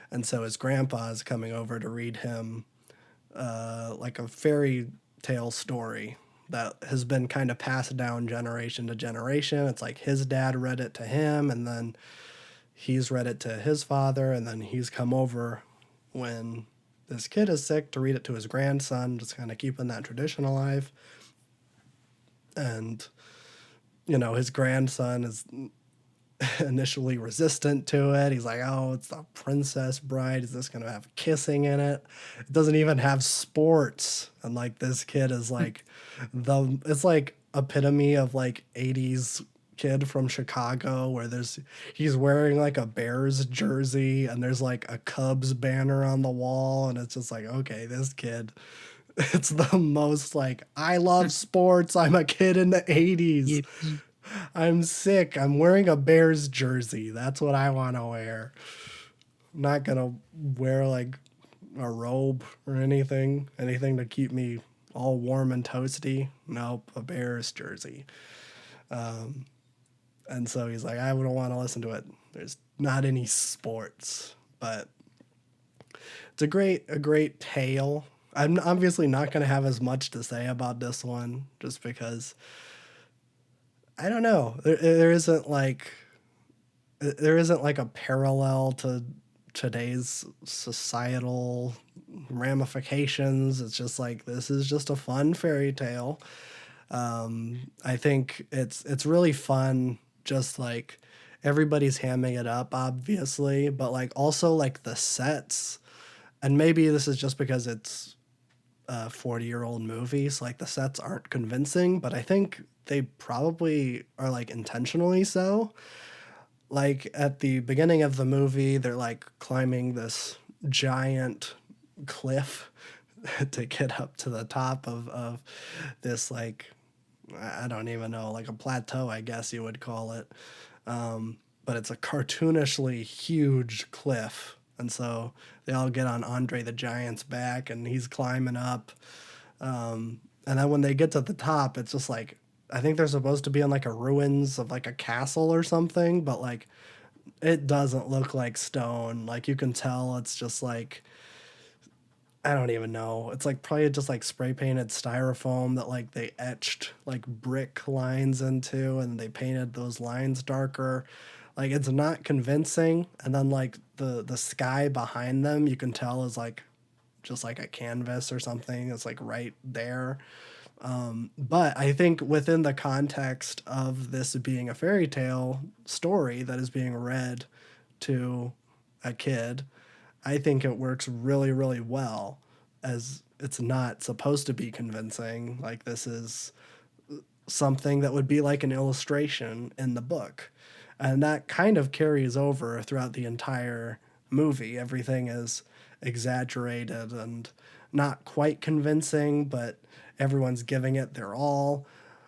and so his grandpa is coming over to read him like a fairy tale story that has been kind of passed down generation to generation. It's like his dad read it to him, and then he's read it to his father, and then he's come over when this kid is sick to read it to his grandson, just kind of keeping that tradition alive. And, you know, his grandson is initially resistant to it. He's like, oh, it's the Princess Bride. Is this going to have kissing in it? It doesn't even have sports. And like this kid is like, it's like epitome of like 80s kid from Chicago where he's wearing like a Bears jersey and there's like a Cubs banner on the wall, and it's just like, okay, this kid, it's the most like, I love sports, I'm a kid in the 80s, I'm sick, I'm wearing a Bears jersey, that's what I want to wear. I'm not gonna wear like a robe or anything to keep me all warm and toasty. Nope, a Bears jersey. And so he's like, I wouldn't want to listen to it. There's not any sports, but it's a great tale. I'm obviously not going to have as much to say about this one just because I don't know. There isn't like a parallel to today's societal ramifications. It's just like, this is just a fun fairy tale. I think it's really fun. Just like everybody's hamming it up, obviously, but like also like the sets, and maybe this is just because it's a 40-year-old movie, so like the sets aren't convincing, but I think they probably are like intentionally so. Like at the beginning of the movie, they're like climbing this giant cliff to get up to the top of this like, I don't even know, like a plateau, I guess you would call it. But it's a cartoonishly huge cliff. And so they all get on Andre the Giant's back and he's climbing up. And then when they get to the top, it's just like, I think they're supposed to be in like a ruins of like a castle or something, but like it doesn't look like stone. Like you can tell it's just like, I don't even know. It's like probably just like spray painted styrofoam that like they etched like brick lines into and they painted those lines darker. Like it's not convincing. And then like the sky behind them, you can tell is like just like a canvas or something. It's like right there. But I think within the context of this being a fairy tale story that is being read to a kid, I think it works really, really well, as it's not supposed to be convincing. Like this is something that would be like an illustration in the book. And that kind of carries over throughout the entire movie. Everything is exaggerated and not quite convincing, but everyone's giving it their all.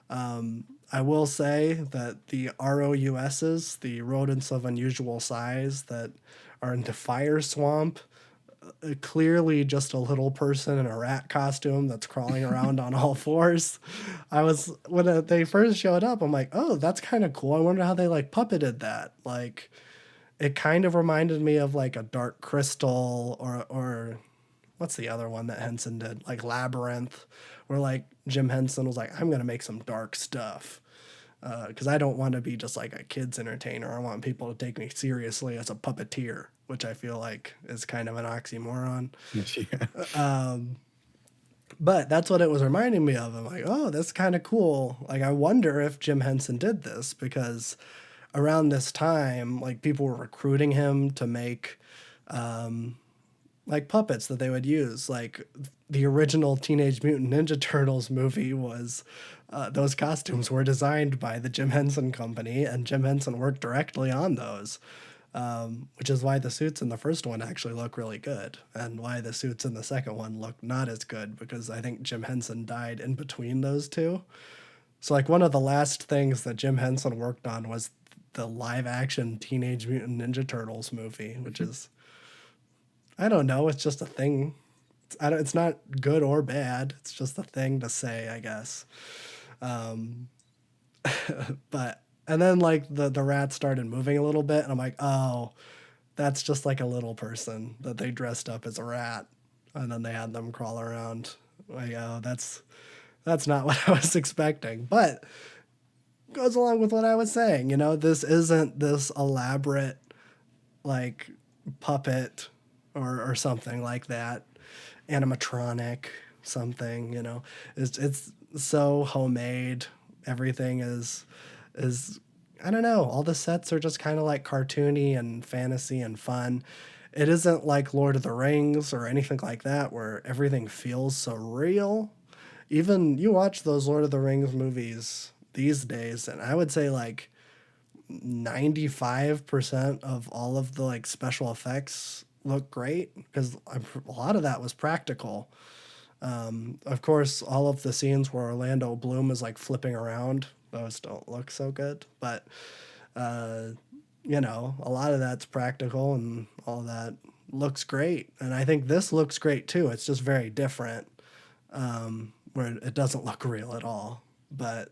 I will say that the ROUSs, the rodents of unusual size that are into Fire Swamp, clearly just a little person in a rat costume that's crawling around on all fours. When they first showed up, I'm like, oh, that's kind of cool. I wonder how they like puppeted that. Like, it kind of reminded me of like a Dark Crystal or what's the other one that Henson did? Like Labyrinth, where like Jim Henson was like, I'm gonna make some dark stuff. Because I don't want to be just like a kid's entertainer. I want people to take me seriously as a puppeteer, which I feel like is kind of an oxymoron. Yeah. But that's what it was reminding me of. I'm like, oh, that's kind of cool. Like, I wonder if Jim Henson did this, because around this time, like people were recruiting him to make like puppets that they would use. Like the original Teenage Mutant Ninja Turtles movie was, those costumes were designed by the Jim Henson Company, and Jim Henson worked directly on those. Which is why the suits in the first one actually look really good, and why the suits in the second one look not as good, because I think Jim Henson died in between those two. So, like, one of the last things that Jim Henson worked on was the live action Teenage Mutant Ninja Turtles movie, which is, I don't know, it's just a thing. It's not good or bad. It's just a thing to say, I guess. But and then like the rat started moving a little bit, and I'm like, oh, that's just like a little person that they dressed up as a rat, and then they had them crawl around. Like, oh, that's not what I was expecting, but goes along with what I was saying. You know, this isn't this elaborate like puppet or something like that, animatronic something. You know, it's so homemade. Everything is I don't know. All the sets are just kind of like cartoony and fantasy and fun. It isn't like Lord of the Rings or anything like that where everything feels so real. Even you watch those Lord of the Rings movies these days, and I would say like 95% of all of the like special effects look great because a lot of that was practical. Of course, all of the scenes where Orlando Bloom is like flipping around, those don't look so good. But, uh, you know, a lot of that's practical and all that looks great. And I think this looks great too. It's just very different, where it doesn't look real at all. But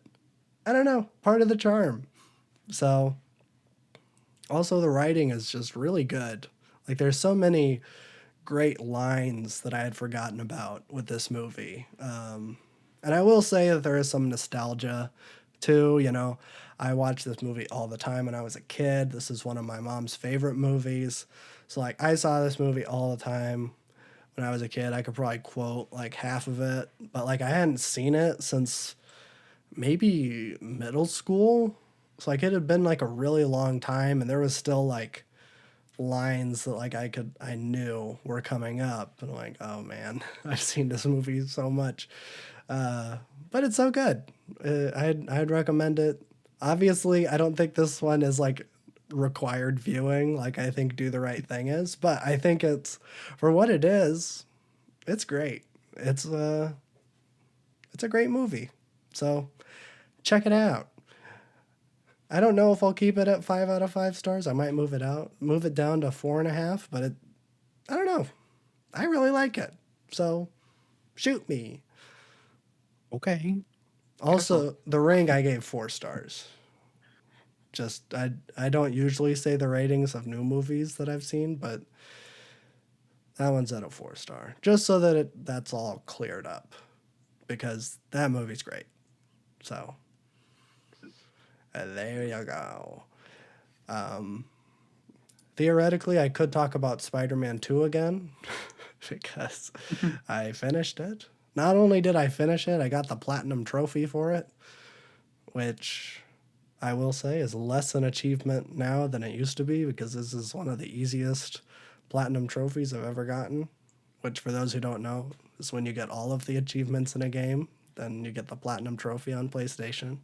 I don't know, part of the charm. So, also, the writing is just really good. Like, there's so many great lines that I had forgotten about with this movie. And I will say that there is some nostalgia too. You know, I watched this movie all the time when I was a kid. This is one of my mom's favorite movies. So, like, I saw this movie all the time when I was a kid. I could probably quote like half of it, but like, I hadn't seen it since maybe middle school. So, like, it had been like a really long time, and there was still like lines that like I knew were coming up, and I'm like, oh man, I've seen this movie so much, but it's so good. I'd recommend it. Obviously, I don't think this one is like required viewing. Like, I think Do the Right Thing is, but I think it's for what it is. It's great. It's a great movie. So check it out. I don't know if I'll keep it at 5 out of 5 stars. I might move it down to 4.5. But I don't know. I really like it. So shoot me. Okay. Also, The Ring I gave 4 stars. Just I don't usually say the ratings of new movies that I've seen, but that one's at a 4 star. Just so that that's all cleared up, because that movie's great. So there you go. Theoretically, I could talk about Spider-Man 2 again because I finished it. Not only did I finish it, I got the platinum trophy for it, which I will say is less an achievement now than it used to be, because this is one of the easiest platinum trophies I've ever gotten, which, for those who don't know, is when you get all of the achievements in a game, then you get the platinum trophy on PlayStation.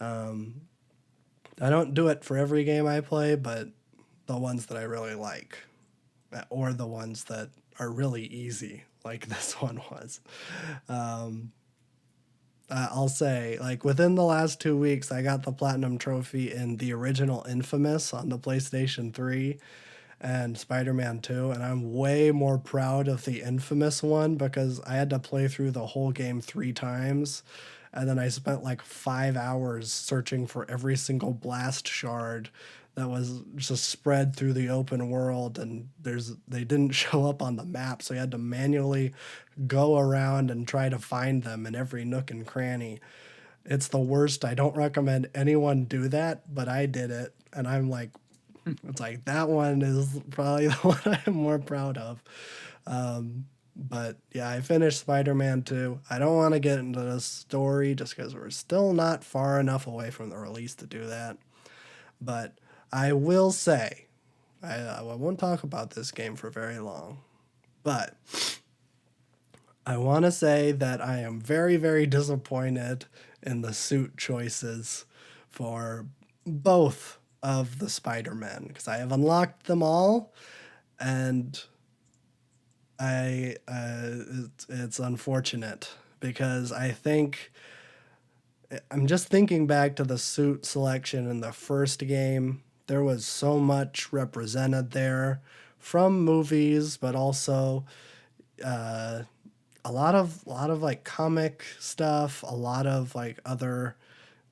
I don't do it for every game I play, but the ones that I really like, or the ones that are really easy, like this one was. I'll say, like, within the last 2 weeks, I got the platinum trophy in the original Infamous on the PlayStation 3 and Spider-Man 2, and I'm way more proud of the Infamous one because I had to play through the whole game 3 times, and then I spent like 5 hours searching for every single blast shard that was just spread through the open world, and they didn't show up on the map, so you had to manually go around and try to find them in every nook and cranny. It's the worst. I don't recommend anyone do that, but I did it, and I'm like, it's like that one is probably the one I'm more proud of. But yeah, I finished Spider-Man 2. I don't want to get into the story just because we're still not far enough away from the release to do that. But I will say, I won't talk about this game for very long. But I want to say that I am very, very disappointed in the suit choices for both of the Spider-Men because I have unlocked them all, and it's unfortunate because I think I'm just thinking back to the suit selection in the first game. There was so much represented there from movies, but also uh, a lot of like comic stuff, a lot of like other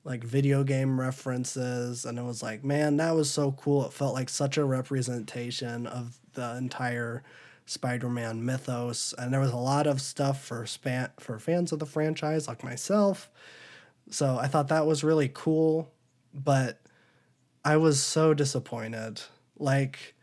like video game references, and it was like, man, that was so cool. It felt like such a representation of the entire Spider-Man mythos, and there was a lot of stuff for fans of the franchise like myself. So I thought that was really cool, but I was so disappointed. Like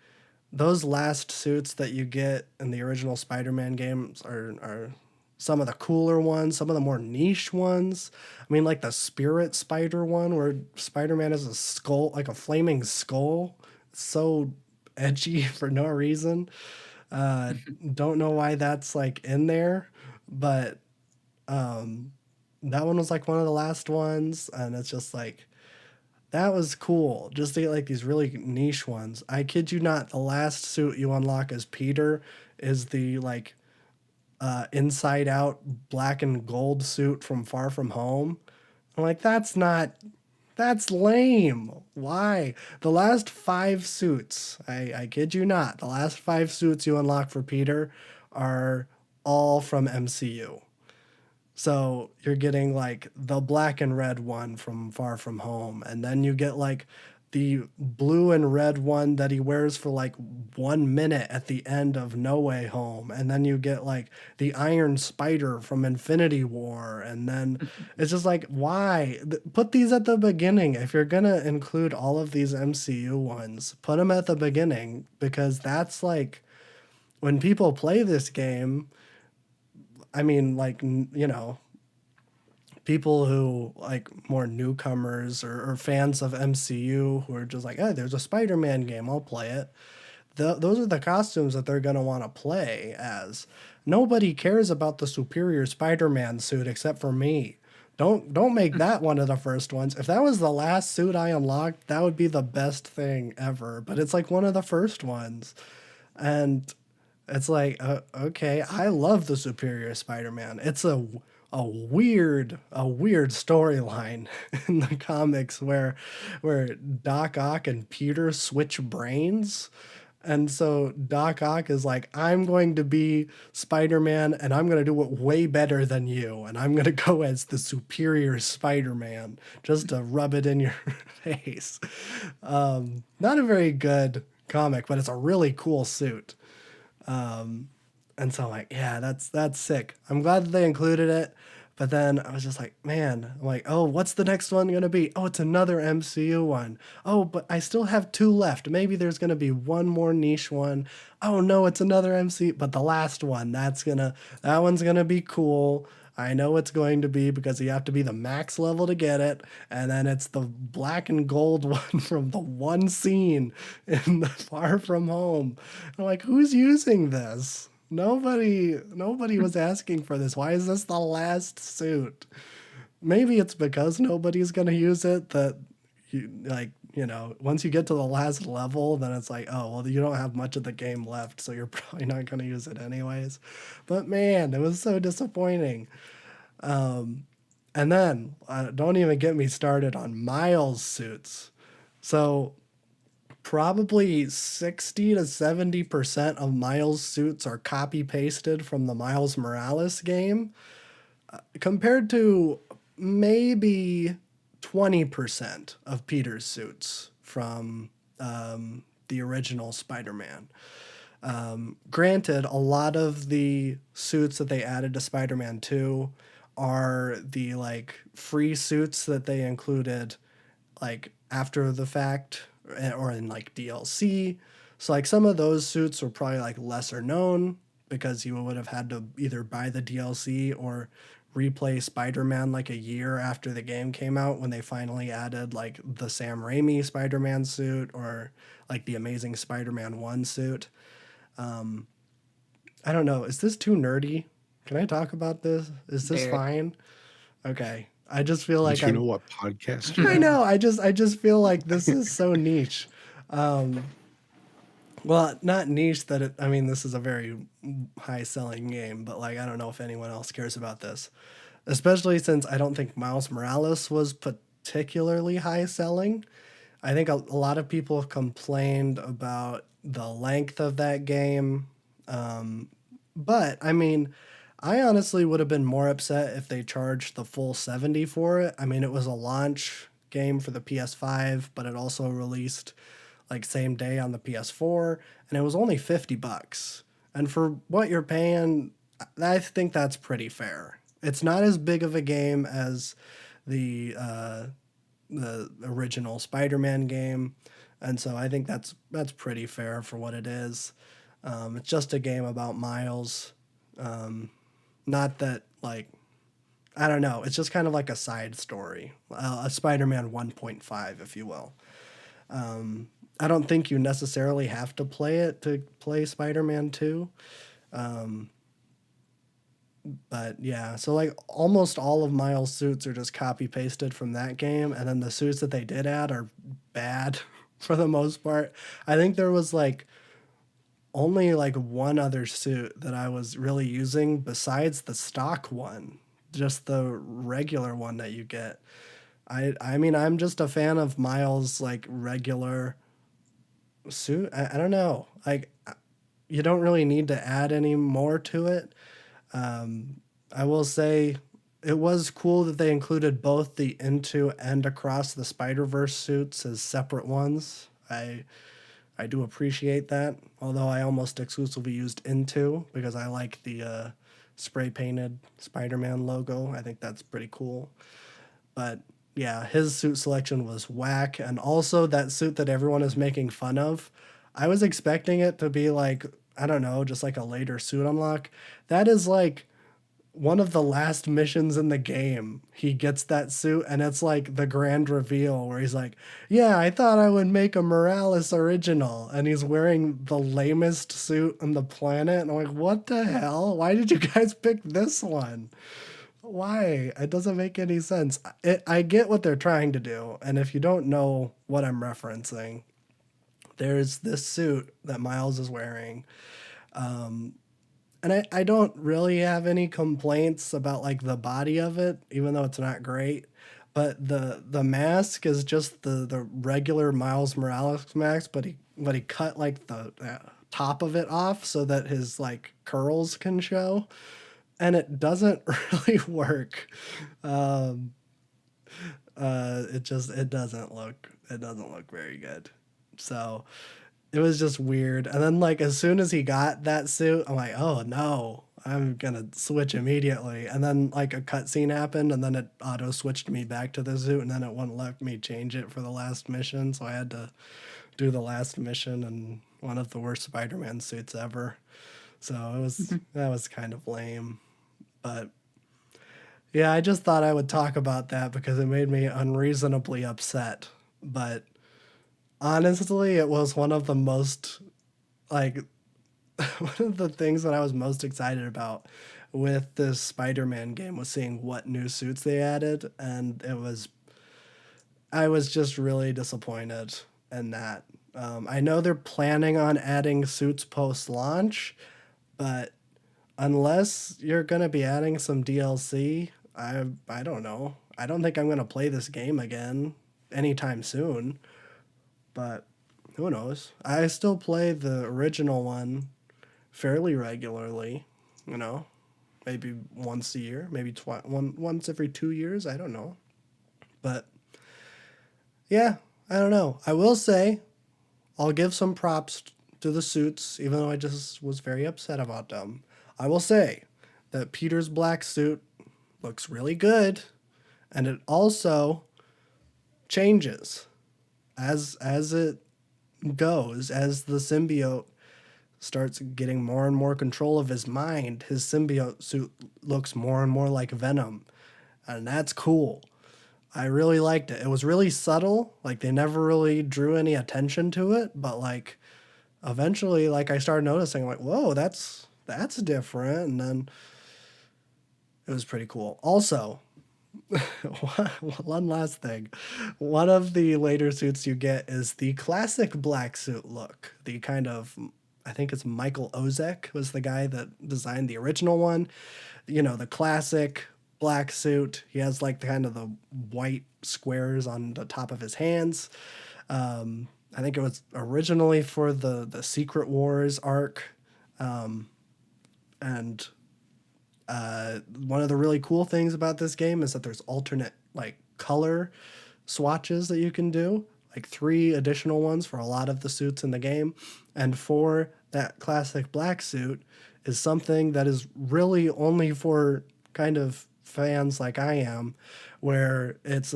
those last suits that you get in the original Spider-Man games are some of the cooler ones, some of the more niche ones. I mean, like the Spirit Spider one where Spider-Man is a skull, like a flaming skull. It's so edgy for no reason. Uh, don't know why that's like in there, but um, that one was like one of the last ones, and it's just like that was cool. Just to get like these really niche ones. I kid you not, the last suit you unlock as Peter is the like inside out black and gold suit from Far From Home. I'm like, that's lame. Why? The last five suits, I kid you not, the last five suits you unlock for Peter are all from MCU. So you're getting like the black and red one from Far From Home, and then you get like the blue and red one that he wears for like 1 minute at the end of No Way Home, and then you get like the Iron Spider from Infinity War, and then it's just like, why? Put these at the beginning. If you're gonna include all of these MCU ones, put them at the beginning because that's like when people play this game. I mean, like, people who like more newcomers or fans of MCU who are just like, hey, there's a Spider-Man game, I'll play it. Those are the costumes that they're gonna want to play as. Nobody cares about the superior Spider-Man suit except for me. Don't make that one of the first ones. If that was the last suit I unlocked, that would be the best thing ever. But it's like one of the first ones, and it's like, okay, I love the Superior Spider-Man. It's a weird storyline in the comics where Doc Ock and Peter switch brains. And so Doc Ock is like, I'm going to be Spider-Man and I'm going to do it way better than you. And I'm going to go as the superior Spider-Man just to rub it in your face. Not a very good comic, but it's a really cool suit. And so I'm like, yeah, that's sick. I'm glad that they included it. But then I was just like, man, I'm like, oh, what's the next one gonna be? Oh, it's another MCU one. Oh, but I still have two left. Maybe there's gonna be one more niche one. Oh no, it's another MCU. But the last one, that one's gonna be cool. I know it's going to be because you have to be the max level to get it. And then it's the black and gold one from the one scene in the Far From Home. I'm like, who's using this? Nobody was asking for this. Why is this the last suit? Maybe it's because nobody's gonna use it that once you get to the last level, then it's like, oh well, you don't have much of the game left, so you're probably not gonna use it anyways. But man, it was so disappointing. And then don't even get me started on Miles suits. So probably 60 to 70% of Miles suits are copy pasted from the Miles Morales game, compared to maybe 20% of Peter's suits from the original Spider-Man. Granted, a lot of the suits that they added to Spider-Man 2 are the like free suits that they included like after the fact or in like DLC. So like some of those suits were probably like lesser known because you would have had to either buy the DLC or replay Spider-Man like a year after the game came out when they finally added like the Sam Raimi Spider-Man suit or like the Amazing Spider-Man 1 suit. I don't know. Is this too nerdy? Can I talk about this? Is this Very. fine? Okay. I just feel like But you know I'm. what podcast I you're on? know. I just feel like this is so niche. Well, not niche that it. I mean, this is a very high selling game, but like I don't know if anyone else cares about this, especially since I don't think Miles Morales was particularly high selling. I think a lot of people have complained about the length of that game. But I mean, I honestly would have been more upset if they charged the full 70 for it. I mean, it was a launch game for the PS5, but it also released like same day on the PS4, and it was only $50. And for what you're paying, I think that's pretty fair. It's not as big of a game as the original Spider-Man game, and so I think that's pretty fair for what it is. It's just a game about Miles. Not that like I don't know. It's just kind of like a side story, a Spider-Man 1.5, if you will. I don't think you necessarily have to play it to play Spider-Man 2. But yeah, so like almost all of Miles' suits are just copy pasted from that game, and then the suits that they did add are bad for the most part. I think there was like only like one other suit that I was really using besides the stock one, just the regular one that you get. I mean I'm just a fan of Miles like regular suit. I don't know. Like you don't really need to add any more to it. I will say it was cool that they included both the Into and Across the Spider-Verse suits as separate ones. I do appreciate that, although I almost exclusively used Into because I like the spray painted Spider-Man logo. I think that's pretty cool. But yeah, his suit selection was whack, and also that suit that everyone is making fun of. I was expecting it to be like, I don't know, just like a later suit unlock. That is like one of the last missions in the game. He gets that suit, and it's like the grand reveal where he's like, "Yeah, I thought I would make a Morales original," and he's wearing the lamest suit on the planet. And I'm like, "What the hell? Why did you guys pick this one? Why? It doesn't make any sense." I get what they're trying to do, and if you don't know what I'm referencing, there's this suit that Miles is wearing, and I don't really have any complaints about like the body of it, even though it's not great. But the mask is just the regular Miles Morales mask, but he cut like the top of it off so that his like curls can show, and it doesn't really work. It doesn't look very good. So it was just weird. And then like as soon as he got that suit, I'm like, oh no, I'm gonna switch immediately. And then like a cutscene happened, and then it auto switched me back to the suit, and then it wouldn't let me change it for the last mission, so I had to do the last mission in one of the worst Spider-Man suits ever. So that was kind of lame. But yeah, I just thought I would talk about that because it made me unreasonably upset. But honestly, it was one of the most like one of the things that I was most excited about with this Spider-Man game was seeing what new suits they added, and I was just really disappointed in that. I know they're planning on adding suits post-launch, but unless you're gonna be adding some DLC, I don't know. I don't think I'm gonna play this game again anytime soon. But who knows? I still play the original one fairly regularly. You know, maybe once a year, maybe once every 2 years. I don't know. But yeah, I don't know. I will say I'll give some props to the suits, even though I just was very upset about them. I will say that Peter's black suit looks really good, and it also changes as it goes, as the symbiote starts getting more and more control of his mind. His symbiote suit looks more and more like Venom, and that's cool. I really liked it. It was really subtle, like they never really drew any attention to it, but like eventually like I started noticing like, whoa, that's different. And then it was pretty cool. Also, one last thing. One of the later suits you get is the classic black suit look. The kind of, I think it's Michael Ozek was the guy that designed the original one. You know, the classic black suit. He has like the kind of the white squares on the top of his hands. I think it was originally for the Secret Wars arc. And one of the really cool things about this game is that there's alternate like color swatches that you can do, like 3 additional ones for a lot of the suits in the game. And for that classic black suit is something that is really only for kind of fans like I am, where it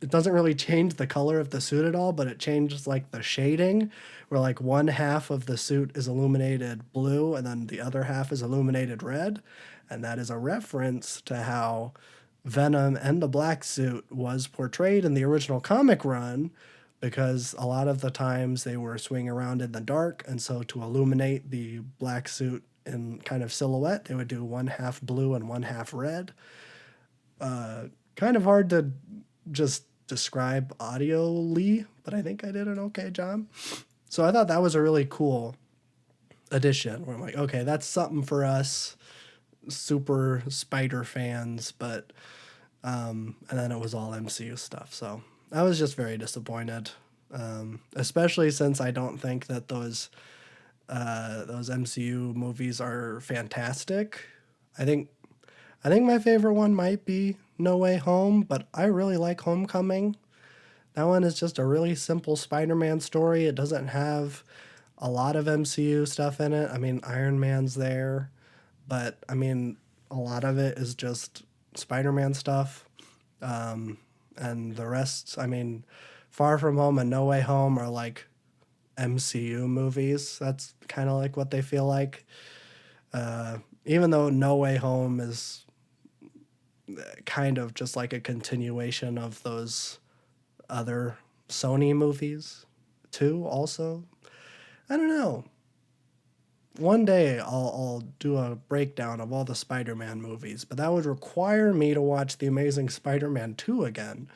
doesn't really change the color of the suit at all, but it changes like the shading, where like one half of the suit is illuminated blue and then the other half is illuminated red. And that is a reference to how Venom and the black suit was portrayed in the original comic run, because a lot of the times they were swinging around in the dark. And so to illuminate the black suit in kind of silhouette, they would do one half blue and one half red. Kind of hard to just describe audioly, but I think I did an okay job. So I thought that was a really cool addition where I'm like, okay, that's something for us super Spider fans, but and then it was all MCU stuff. So I was just very disappointed, especially since I don't think that those MCU movies are fantastic. I think my favorite one might be No Way Home, but I really like Homecoming. That one is just a really simple Spider-Man story. It doesn't have a lot of MCU stuff in it. I mean, Iron Man's there, but I mean, a lot of it is just Spider-Man stuff. And the rest, I mean, Far From Home and No Way Home are like MCU movies. That's kind of like what they feel like. Even though No Way Home is kind of just like a continuation of those other Sony movies too, also. I don't know. One day I'll do a breakdown of all the Spider-Man movies, but that would require me to watch The Amazing Spider-Man 2 again,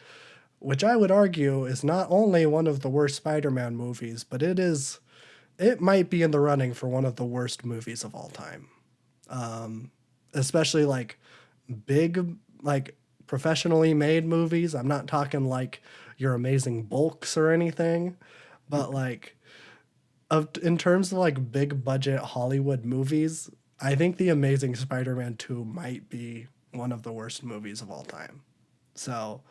which I would argue is not only one of the worst Spider-Man movies, but it might be in the running for one of the worst movies of all time. Especially like big, like professionally made movies. I'm not talking like Your Amazing Bulks or anything, but like in terms of like big budget Hollywood movies, I think The Amazing Spider-Man 2 might be one of the worst movies of all time. So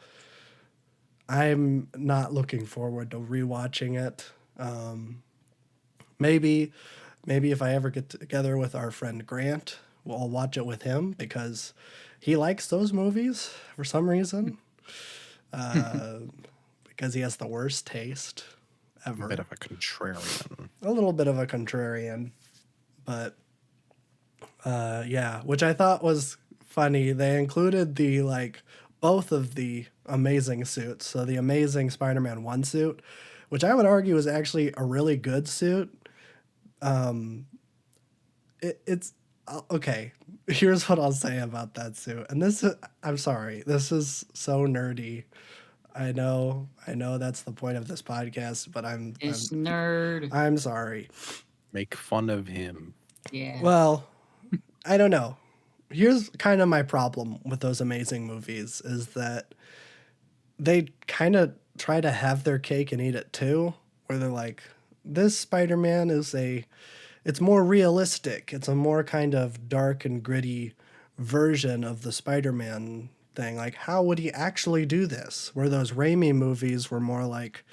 I'm not looking forward to rewatching it. Maybe if I ever get together with our friend Grant, we'll watch it with him because he likes those movies for some reason. Because he has the worst taste ever. A bit of a contrarian. A little bit of a contrarian. But yeah, which I thought was funny. They included the like both of the amazing suits. So the Amazing Spider-Man 1 suit, which I would argue is actually a really good suit. It's okay. Here's what I'll say about that suit. And I'm sorry. This is so nerdy. I know that's the point of this podcast, but nerd. I'm sorry. Make fun of him. Yeah. Well, I don't know. Here's kind of my problem with those amazing movies is that they kind of try to have their cake and eat it too, where they're like, this Spider-Man it's more realistic. It's a more kind of dark and gritty version of the Spider-Man thing. Like, how would he actually do this? Where those Raimi movies were more like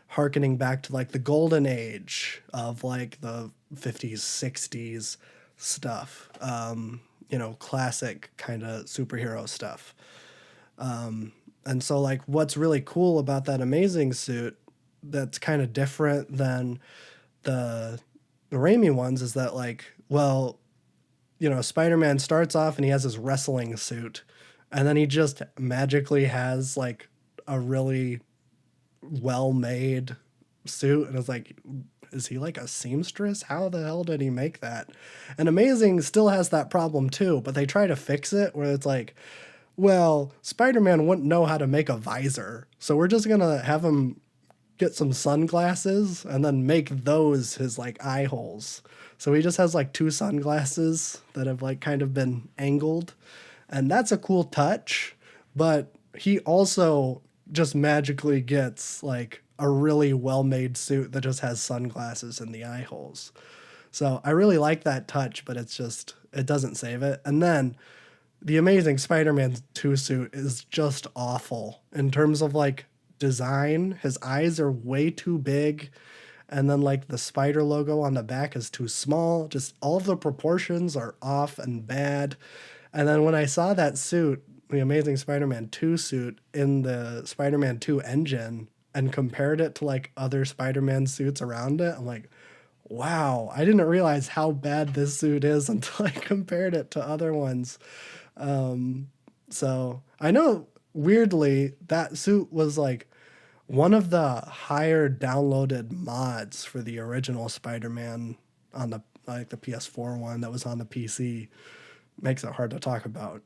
harkening back to like the golden age of like the 50s, 60s stuff. Classic kind of superhero stuff. And so like what's really cool about that amazing suit that's kind of different than the Raimi ones is that like, well, Spider-Man starts off and he has his wrestling suit and then he just magically has like a really well-made suit and it's like, is he like a seamstress? How the hell did he make that? And Amazing still has that problem too, but they try to fix it where it's like, well, Spider-Man wouldn't know how to make a visor, so we're just gonna have him get some sunglasses and then make those his like eye holes. So he just has like two sunglasses that have like kind of been angled, and that's a cool touch, but he also just magically gets like a really well-made suit that just has sunglasses in the eye holes. So I really like that touch, but it's just it doesn't save it. And then the Amazing Spider-Man 2 suit is just awful in terms of like design. His eyes are way too big, and then like the spider logo on the back is too small. Just all of the proportions are off and bad. And then when I saw that suit, the Amazing Spider-Man 2 suit in the Spider-Man 2 engine and compared it to like other Spider-Man suits around it, I'm like, wow, I didn't realize how bad this suit is until I compared it to other ones. So I know weirdly that suit was like one of the higher downloaded mods for the original Spider-Man on the like the PS4 one that was on the PC. Makes it hard to talk about.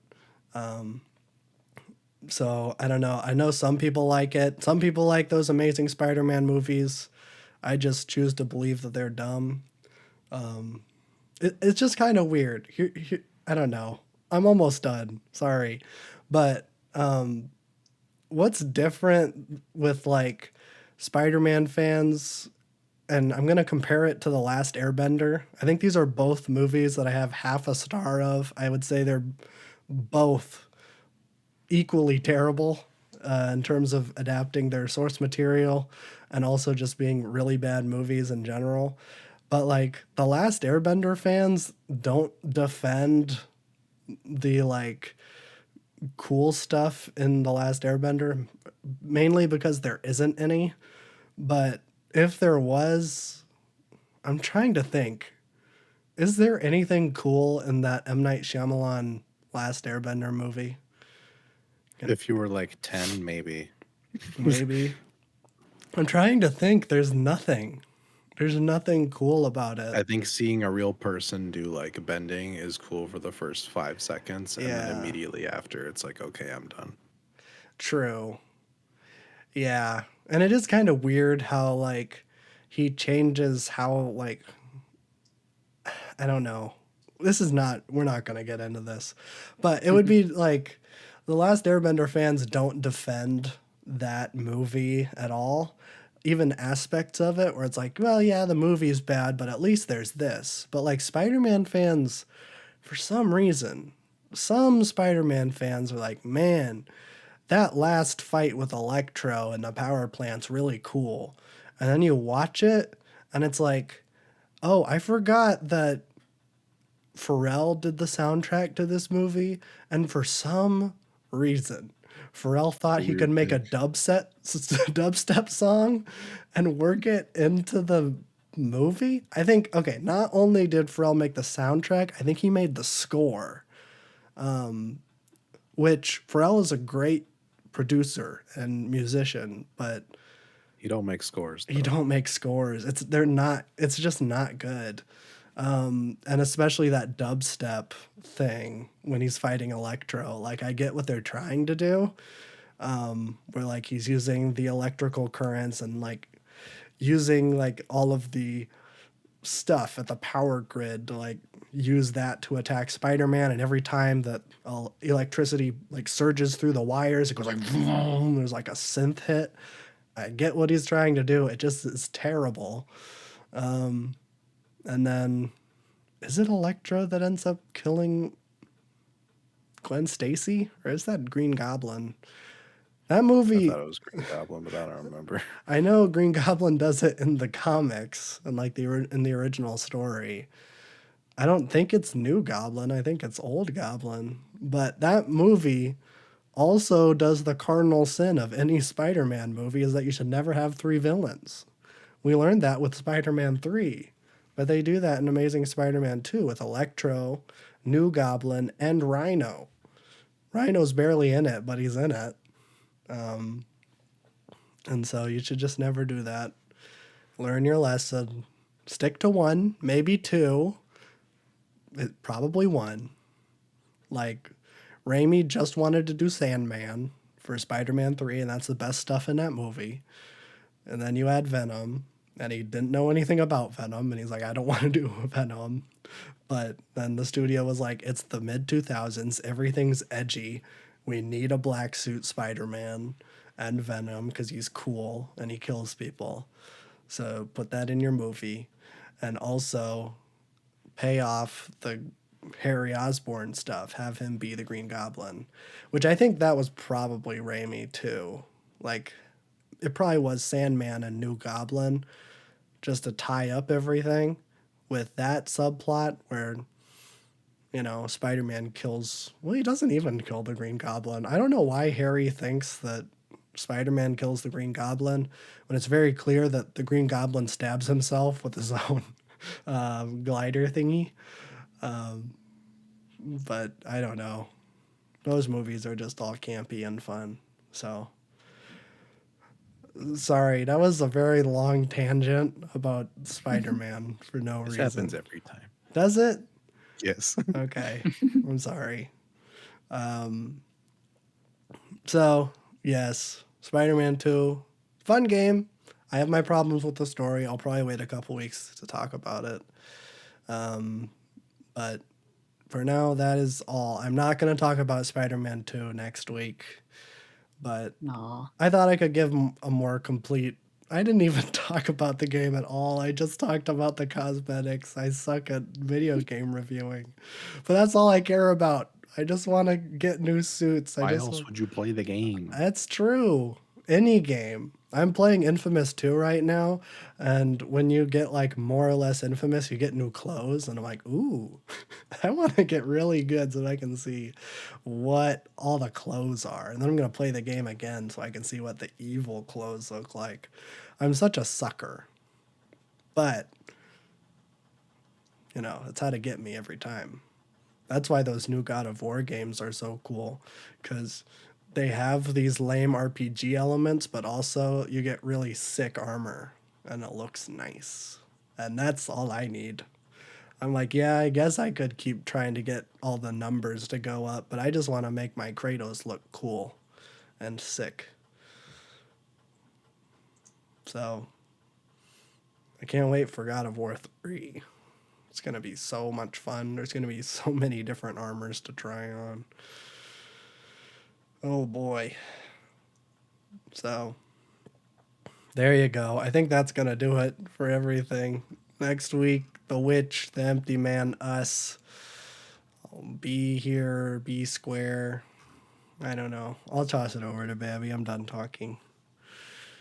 So I don't know. I know some people like it. Some people like those Amazing Spider-Man movies. I just choose to believe that they're dumb. It's just kind of weird. I don't know. I'm almost done. Sorry. But what's different with like Spider-Man fans, and I'm going to compare it to The Last Airbender. I think these are both movies that I have half a star of. I would say they're both equally terrible in terms of adapting their source material and also just being really bad movies in general. But like The Last Airbender fans don't defend the like cool stuff in The Last Airbender, mainly because there isn't any. But if there was, I'm trying to think, is there anything cool in that M. Night Shyamalan Last Airbender movie? If you were like 10, maybe. Maybe. I'm trying to think. There's nothing. There's nothing cool about I it. think seeing a real person do like bending is cool for the first 5 seconds, and then Yeah, immediately after, it's like, okay, I'm done. true. Yeah. And it is kind of weird how like he changes how like I don't know. This is not we're not going to get into this. But it would be like the Last Airbender fans don't defend that movie at all. Even aspects of it where it's like, well, yeah, the movie's bad, but at least there's this. But like Spider-Man fans, for some reason, some Spider-Man fans are like, man, that last fight with Electro and the power plant's really cool. And then you watch it and it's like, oh, I forgot that Pharrell did the soundtrack to this movie, and for some reason, Pharrell thought he could Weird make a thing. dubstep song and work it into the movie. I think okay, not only did Pharrell make the soundtrack, I think he made the score, which Pharrell is a great producer and musician, but You don't make scores you though. don't make scores. It's just not good. And especially that dubstep thing when he's fighting Electro. Like I get what they're trying to do, where like he's using the electrical currents and like using like all of the stuff at the power grid to like use that to attack Spider-Man. And every time that electricity like surges through the wires, it goes like vroom, there's like a synth hit. I get what he's trying to do. It just is terrible. And then is it Elektra that ends up killing Gwen Stacy? Or is that Green Goblin? That I movie, thought it was Green Goblin, but I don't remember. I know Green Goblin does it in the comics and like in the original story. I don't think it's New Goblin. I think it's Old Goblin. But that movie also does the cardinal sin of any Spider-Man movie is that you should never have three villains. We learned that with Spider-Man 3. But they do that in Amazing Spider-Man 2 with Electro, New Goblin, and Rhino. Rhino's barely in it, but he's in it. And so you should just never do that. Learn your lesson. Stick to one, maybe two. Probably one. Like, Raimi just wanted to do Sandman for Spider-Man 3, and that's the best stuff in that movie. And then you add Venom, and he didn't know anything about Venom, and he's like, I don't want to do Venom. But then the studio was like, it's the mid 2000s, everything's edgy. We need a black suit Spider-Man and Venom because he's cool and he kills people. So put that in your movie. And also pay off the Harry Osborn stuff, have him be the Green Goblin, which I think that was probably Raimi too. Like, it probably was Sandman and New Goblin just to tie up everything with that subplot where, you know, Spider-Man kills, well, he doesn't even kill the Green Goblin. I don't know why Harry thinks that Spider-Man kills the Green Goblin when it's very clear that the Green Goblin stabs himself with his own glider thingy. But I don't know. Those movies are just all campy and fun. So, sorry, that was a very long tangent about Spider-Man for no This reason. happens every time. Does it? Yes. Okay. I'm sorry. So, yes, Spider-Man 2, fun game. I have my problems with the story. I'll probably wait a couple weeks to talk about it. But for now, that is all. I'm not going to talk about Spider-Man 2 next week, but No. I thought I could give a more complete. I didn't even talk about the game at all. I just talked about the cosmetics. I suck at video game reviewing, but that's all I care about. I just want to get new suits. Why else would you play the game? That's true. Any game. I'm playing Infamous 2 right now, and when you get like more or less Infamous, you get new clothes, and I'm like, ooh, I want to get really good so that I can see what all the clothes are. And then I'm going to play the game again so I can see what the evil clothes look like. I'm such a sucker. But, you know, it's how to get me every time. That's why those new God of War games are so cool, because they have these lame RPG elements, but also you get really sick armor and it looks nice. And that's all I need. I'm like, yeah, I guess I could keep trying to get all the numbers to go up, but I just want to make my Kratos look cool and sick. So I can't wait for God of War 3. It's going to be so much fun. There's going to be so many different armors to try on. Oh boy. So there you go. I think that's going to do it for everything. Next week, The Witch, The Empty Man, Us. I'll be here, be square. I don't know. I'll toss it over to Babby. I'm done talking.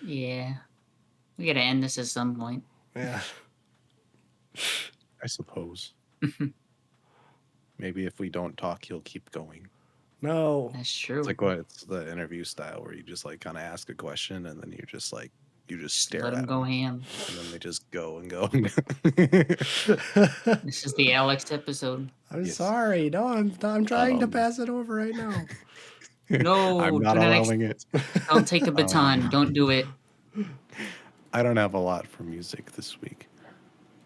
Yeah. We gotta end this at some point. Yeah. I suppose. Maybe if we don't talk, you'll keep going. No. That's true. It's like what it's the interview style where you just like kind of ask a question and then you just stare Let at them go them ham. and then they just go and go. And go. This is the Alex episode. I'm Yes. sorry. No, I'm trying to pass it over right now. No, I'm not do not allowing it. Don't take the baton. Don't do it. I don't have a lot for music this week,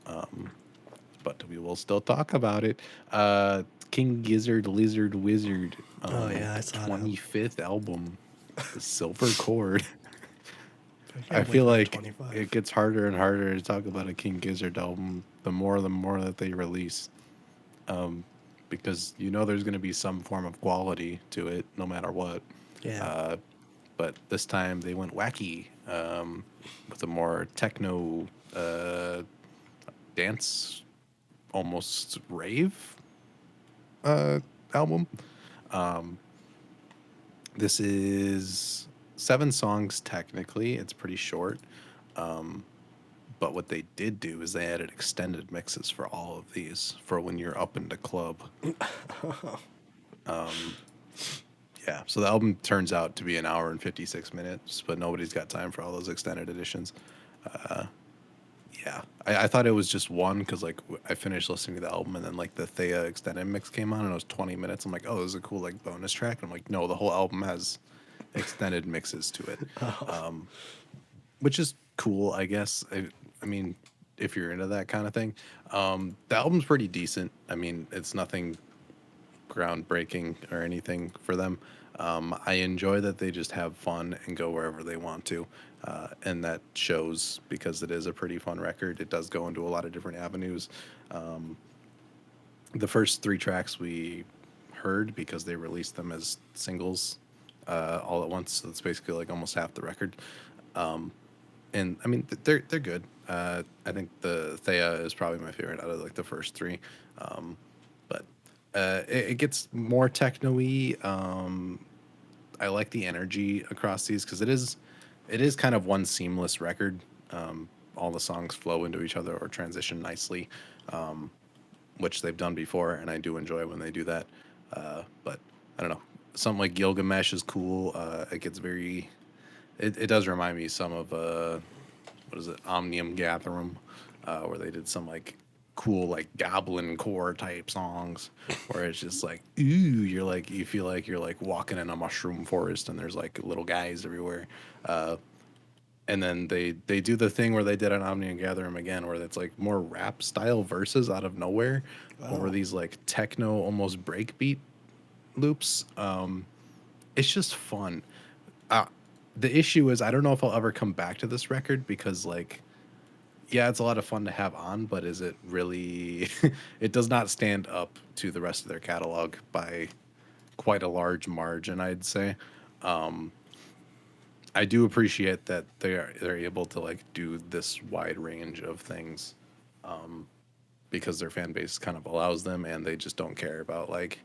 but we will still talk about it. King Gizzard Lizard Wizard. Oh, yeah, I saw that. 25th album, The Silver Chord. I can't feel wait for like 25. it gets harder and harder to talk about a King Gizzard album the more that they release, because you know there's going to be some form of quality to it no matter what. Yeah. But this time they went wacky, with a more techno dance, almost rave album. This is 7 songs technically. It's pretty short. But what they did do is they added extended mixes for all of these for when you're up in the club. Yeah, so the album turns out to be an hour and 56 minutes, but nobody's got time for all those extended editions. Yeah, I thought it was just one because like I finished listening to the album and then like the Thea extended mix came on and it was 20 minutes. I'm like, oh, this is a cool like bonus track. And I'm like, no, the whole album has extended mixes to it, which is cool, I guess. I mean, if you're into that kind of thing. The album's pretty decent. I mean, it's nothing groundbreaking or anything for them. I enjoy that they just have fun and go wherever they want to. And that shows because it is a pretty fun record. It does go into a lot of different avenues. The first 3 tracks we heard because they released them as singles all at once. So it's basically like almost half the record. And I mean, they're good. I think the Thea is probably my favorite out of like the first 3. But it gets more techno-y. I like the energy across these because it is kind of one seamless record. All the songs flow into each other or transition nicely, which they've done before, and I do enjoy when they do that. But I don't know, something like Gilgamesh is cool. It gets very, it does remind me some of what is it, Omnium Gatherum, where they did some like cool like goblin core type songs where it's just like ooh, you're like you feel like you're like walking in a mushroom forest and there's like little guys everywhere. And then they do the thing where they did on Omni and Gatherum again, where it's like more rap style verses out of nowhere, over these like techno almost breakbeat loops. It's just fun. The issue is I don't know if I'll ever come back to this record because like, yeah, it's a lot of fun to have on, but is it really? It does not stand up to the rest of their catalog by quite a large margin, I'd say. I do appreciate that they're able to like do this wide range of things, because their fan base kind of allows them, and they just don't care about like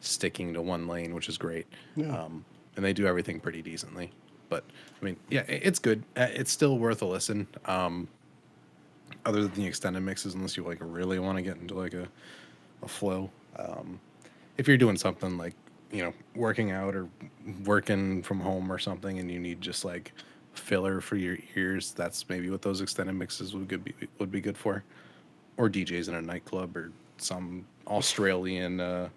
sticking to one lane, which is great. Yeah. And they do everything pretty decently. But I mean, yeah, it's good. It's still worth a listen. Other than the extended mixes, unless you like really want to get into like a flow. If you're doing something like, you know, working out or working from home or something, and you need just like filler for your ears, that's maybe what those extended mixes would be good for. Or DJs in a nightclub or some Australian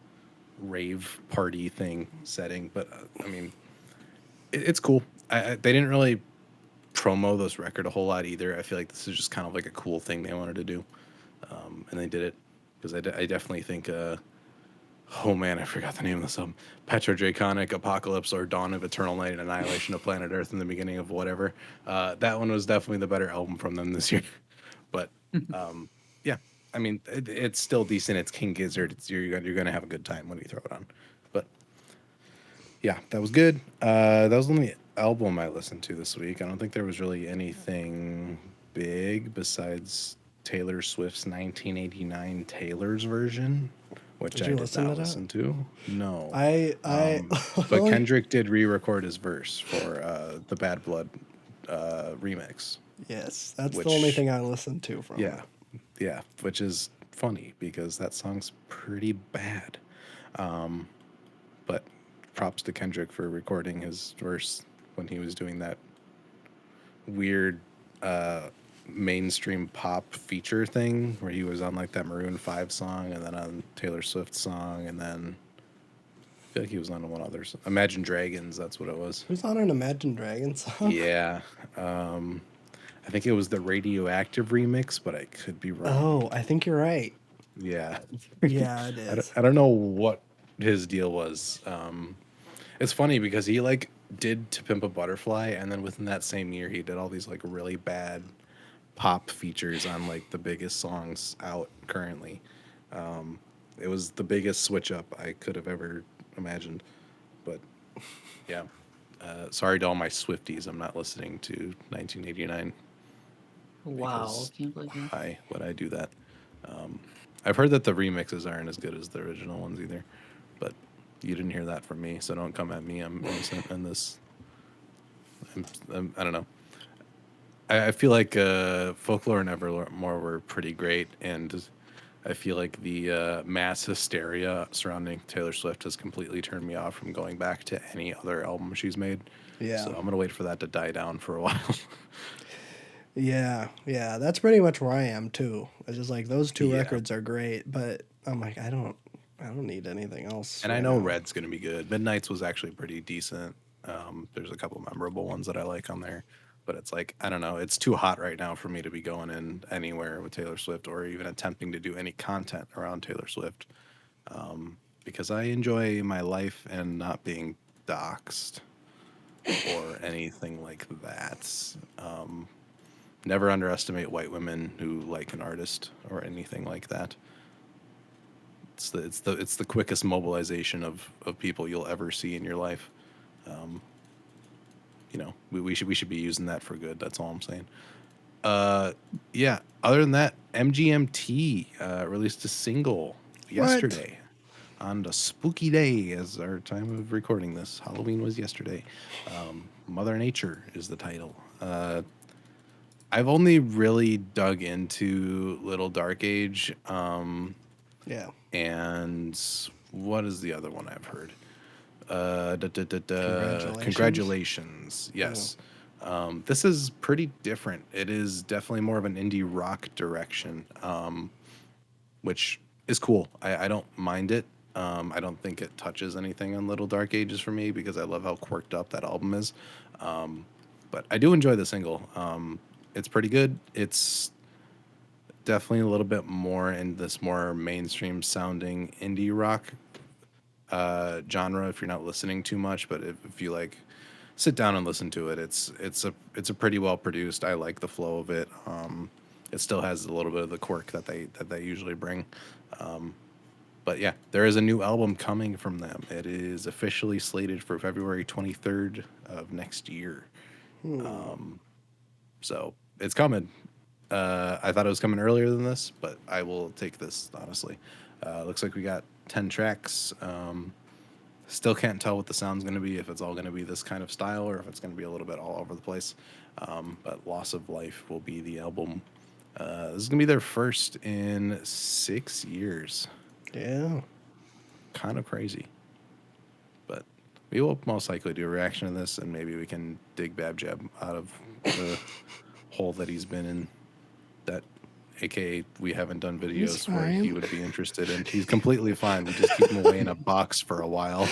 rave party thing setting. But I mean, it's cool. They didn't really promo this record a whole lot either. I feel like this is just kind of like a cool thing they wanted to do, and they did it because I definitely think. Oh man, I forgot the name of the song. Petrodraconic Apocalypse or Dawn of Eternal Night and Annihilation of Planet Earth in the beginning of whatever. That one was definitely the better album from them this year. But yeah, I mean, it's still decent. It's King Gizzard. You're gonna have a good time when you throw it on. But yeah, that was good. That was the only album I listened to this week. I don't think there was really anything big besides Taylor Swift's 1989 Taylor's version, which Did I you did listen not to that? listen to. No. I But Kendrick did re-record his verse for the Bad Blood remix. yes, that's the Which- only thing I listened to from Yeah, it. yeah, which is funny because that song's pretty bad. But props to Kendrick for recording his verse when he was doing that weird mainstream pop feature thing where he was on like that Maroon 5 song and then on Taylor Swift song, and then I feel like he was on one other Imagine Dragons, that's what it was. Who's on an Imagine Dragons song? Yeah. I think it was the Radioactive remix, but I could be wrong. Oh, I think you're right. Yeah. Yeah, it is. I don't know what his deal was. It's funny because he like did To Pimp a Butterfly, and then within that same year he did all these like really bad pop features on like the biggest songs out currently. It was the biggest switch up I could have ever imagined. But yeah. Sorry to all my Swifties, I'm not listening to 1989. Wow, Because can't believe that. why would I do that? I've heard that the remixes aren't as good as the original ones either, but you didn't hear that from me, so don't come at me. I'm innocent in this. I don't know. I feel like Folklore and Evermore were pretty great, and I feel like the mass hysteria surrounding Taylor Swift has completely turned me off from going back to any other album she's made. Yeah. So I'm gonna wait for that to die down for a while. Yeah, that's pretty much where I am too. It's just like those two Yeah. records are great, but I'm like I don't need anything else. And I right know now. Red's gonna be good. Midnight's was actually pretty decent. There's a couple memorable ones that I like on there. but it's like, I don't know, it's too hot right now for me to be going in anywhere with Taylor Swift or even attempting to do any content around Taylor Swift, because I enjoy my life and not being doxxed or anything like that. Never underestimate white women who like an artist or anything like that. It's the quickest mobilization of people you'll ever see in your life. Um, we should be using that for good. That's all I'm saying. Yeah. Other than that, MGMT released a single What? yesterday on the spooky day, as our time of recording this. Halloween was yesterday. Mother Nature is the title. I've only really dug into Little Dark Age, Yeah. and what is the other one I've heard? Congratulations. Congratulations. Yes. This is pretty different. It is definitely more of an indie rock direction, which is cool. I don't mind it. I don't think it touches anything on Little Dark Ages for me because I love how quirked up that album is. But I do enjoy the single. It's pretty good. It's definitely a little bit more in this more mainstream sounding indie rock genre if you're not listening too much, but if you like sit down and listen to it, it's a pretty well produced. I like the flow of it. It still has a little bit of the quirk that they usually bring. But yeah, there is a new album coming from them. It is officially slated for February 23rd of next year. So it's coming. I thought it was coming earlier than this, but I will take this honestly. Looks like we got 10 tracks. Still can't tell what the sound's going to be, if it's all going to be this kind of style or if it's going to be a little bit all over the place. But Loss of Life will be the album. This is going to be their first in 6 years. Yeah. Kind of crazy. But we will most likely do a reaction to this, and maybe we can dig Bab Jab out of the hole that he's been in. That, aka, we haven't done videos where he would be interested in. He's completely fine. We just keep him away in a box for a while.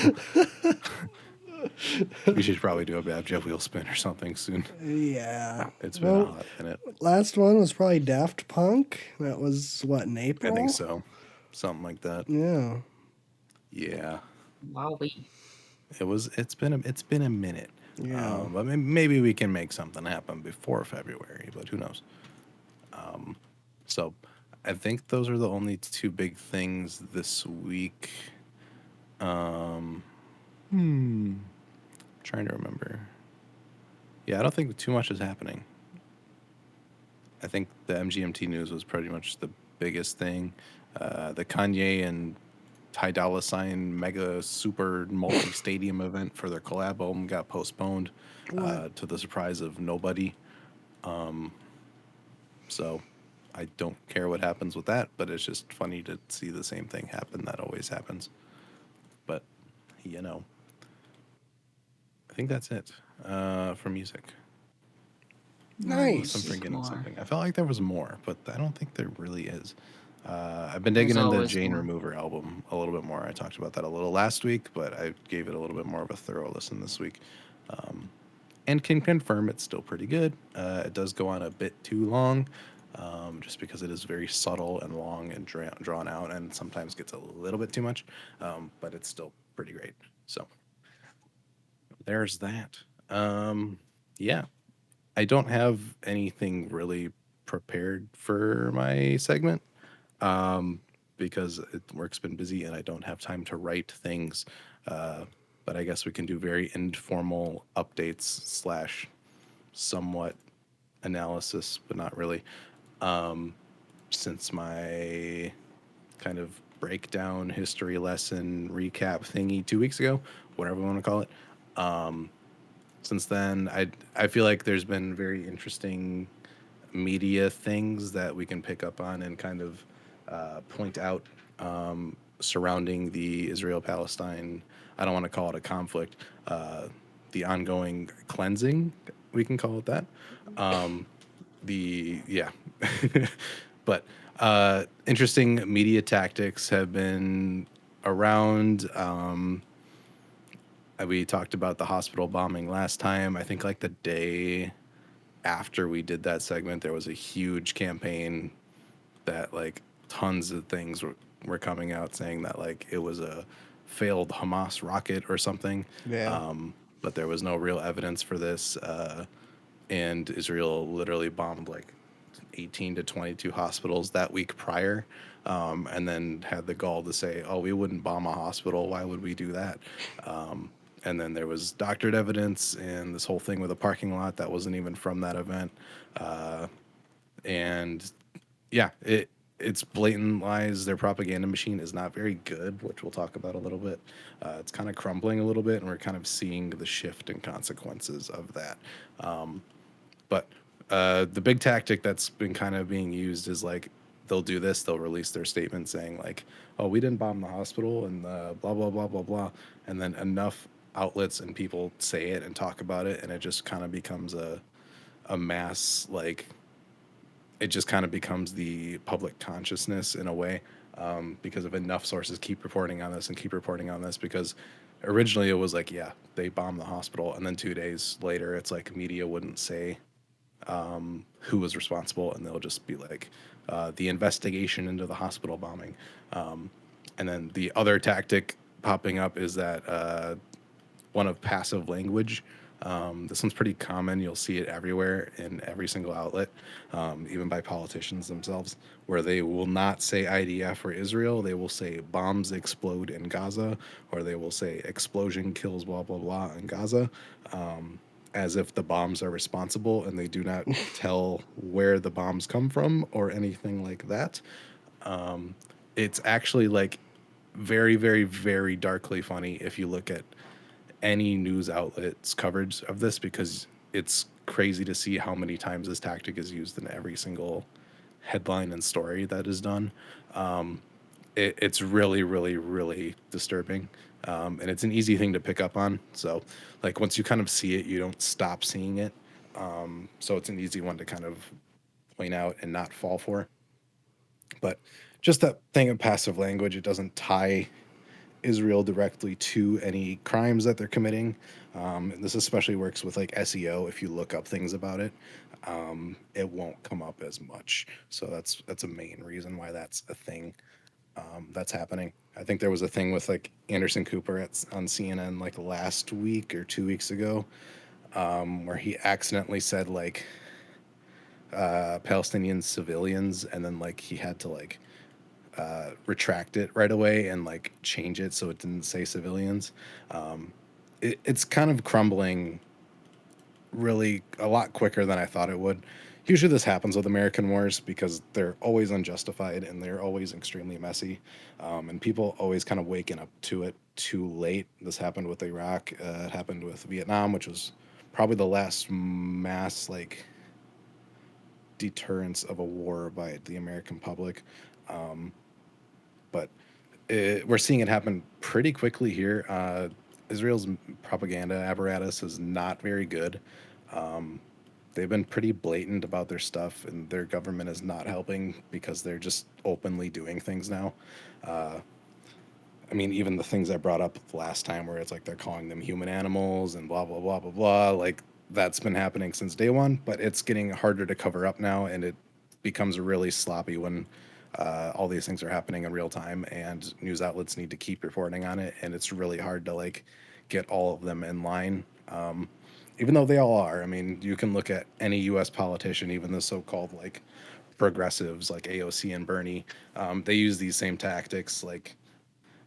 We should probably do a Bab Jab wheel spin or something soon. Yeah. It's been a hot minute. Last one was probably Daft Punk. That was what, in April? I think so. Something like that. Yeah. Yeah. Wowee. It's been a minute. Yeah. But maybe we can make something happen before February, but who knows? So I think those are the only two big things this week. Trying to remember. Yeah, I don't think too much is happening. I think the MGMT news was pretty much the biggest thing. The Kanye and Ty Dolla $ign mega super multi-stadium event for their collab album got postponed to the surprise of nobody. So I don't care what happens with that, but it's just funny to see the same thing happen. That always happens. But, I think that's it for music. Nice. I'm forgetting More. something. I felt like there was more, but I don't think there really is. I've been digging There's into the always Jane more. Remover album a little bit more. I talked about that a little last week, but I gave it a little bit more of a thorough listen this week. And can confirm it's still pretty good. It does go on a bit too long, just because it is very subtle and long and drawn out and sometimes gets a little bit too much, but it's still pretty great. So there's that. Yeah. I don't have anything really prepared for my segment, because work's been busy and I don't have time to write things. But I guess we can do very informal updates / somewhat analysis, but not really. Since my kind of breakdown history lesson recap thingy 2 weeks ago, whatever we want to call it. Since then, I feel like there's been very interesting media things that we can pick up on and kind of point out, surrounding the Israel-Palestine, I don't want to call it a conflict, the ongoing cleansing, we can call it that. But interesting media tactics have been around. We talked about the hospital bombing last time. I think like the day after we did that segment, there was a huge campaign that like tons of things were coming out saying that like it was a failed Hamas rocket or something. Yeah. But there was no real evidence for this. And Israel literally bombed like 18 to 22 hospitals that week prior, and then had the gall to say, "Oh, we wouldn't bomb a hospital. Why would we do that?" And then there was doctored evidence and this whole thing with a parking lot that wasn't even from that event. And yeah, it's blatant lies. Their propaganda machine is not very good, which we'll talk about a little bit. It's kind of crumbling a little bit, and we're kind of seeing the shift and consequences of that. But the big tactic that's been kind of being used is like they'll do this, they'll release their statement saying like, "Oh, we didn't bomb the hospital," and blah blah blah blah blah, and then enough outlets and people say it and talk about it, and it just kind of becomes a mass like it just kind of becomes the public consciousness in a way, because if enough sources keep reporting on this and keep reporting on this, because originally it was like, yeah, they bombed the hospital, and then 2 days later it's like media wouldn't say who was responsible, and they'll just be like, the investigation into the hospital bombing. And then the other tactic popping up is that one of passive language. This one's pretty common. You'll see it everywhere in every single outlet, even by politicians themselves, where they will not say IDF or Israel. They will say bombs explode in Gaza, or they will say explosion kills blah, blah, blah in Gaza, as if the bombs are responsible, and they do not tell where the bombs come from or anything like that. It's actually like very, very, very darkly funny if you look at any news outlet's coverage of this, because it's crazy to see how many times this tactic is used in every single headline and story that is done. It's really, really, really disturbing. And it's an easy thing to pick up on. So, like, once you kind of see it, you don't stop seeing it. So it's an easy one to kind of point out and not fall for. But just that thing of passive language, it doesn't tie Israel directly to any crimes that they're committing. And this especially works with like SEO. If you look up things about it, it won't come up as much. So that's a main reason why that's a thing that's happening. I think there was a thing with like Anderson Cooper on CNN like last week or 2 weeks ago, where he accidentally said like Palestinian civilians, and then like he had to like retract it right away and like change it so it didn't say civilians. It's kind of crumbling really a lot quicker than I thought it would. Usually this happens with American wars because they're always unjustified and they're always extremely messy, and people always kind of waking up to it too late. This happened with Iraq. It happened with Vietnam, which was probably the last mass like deterrence of a war by the American public. But we're seeing it happen pretty quickly here. Israel's propaganda apparatus is not very good. They've been pretty blatant about their stuff, and their government is not helping because they're just openly doing things now. I mean, even the things I brought up last time, where it's like they're calling them human animals and blah blah blah blah blah. Like that's been happening since day one, but it's getting harder to cover up now, and it becomes really sloppy when all these things are happening in real time, and news outlets need to keep reporting on it, and it's really hard to like get all of them in line. Even though they all are. I mean, you can look at any U.S. politician, even the so-called like progressives like AOC and Bernie. They use these same tactics. Like,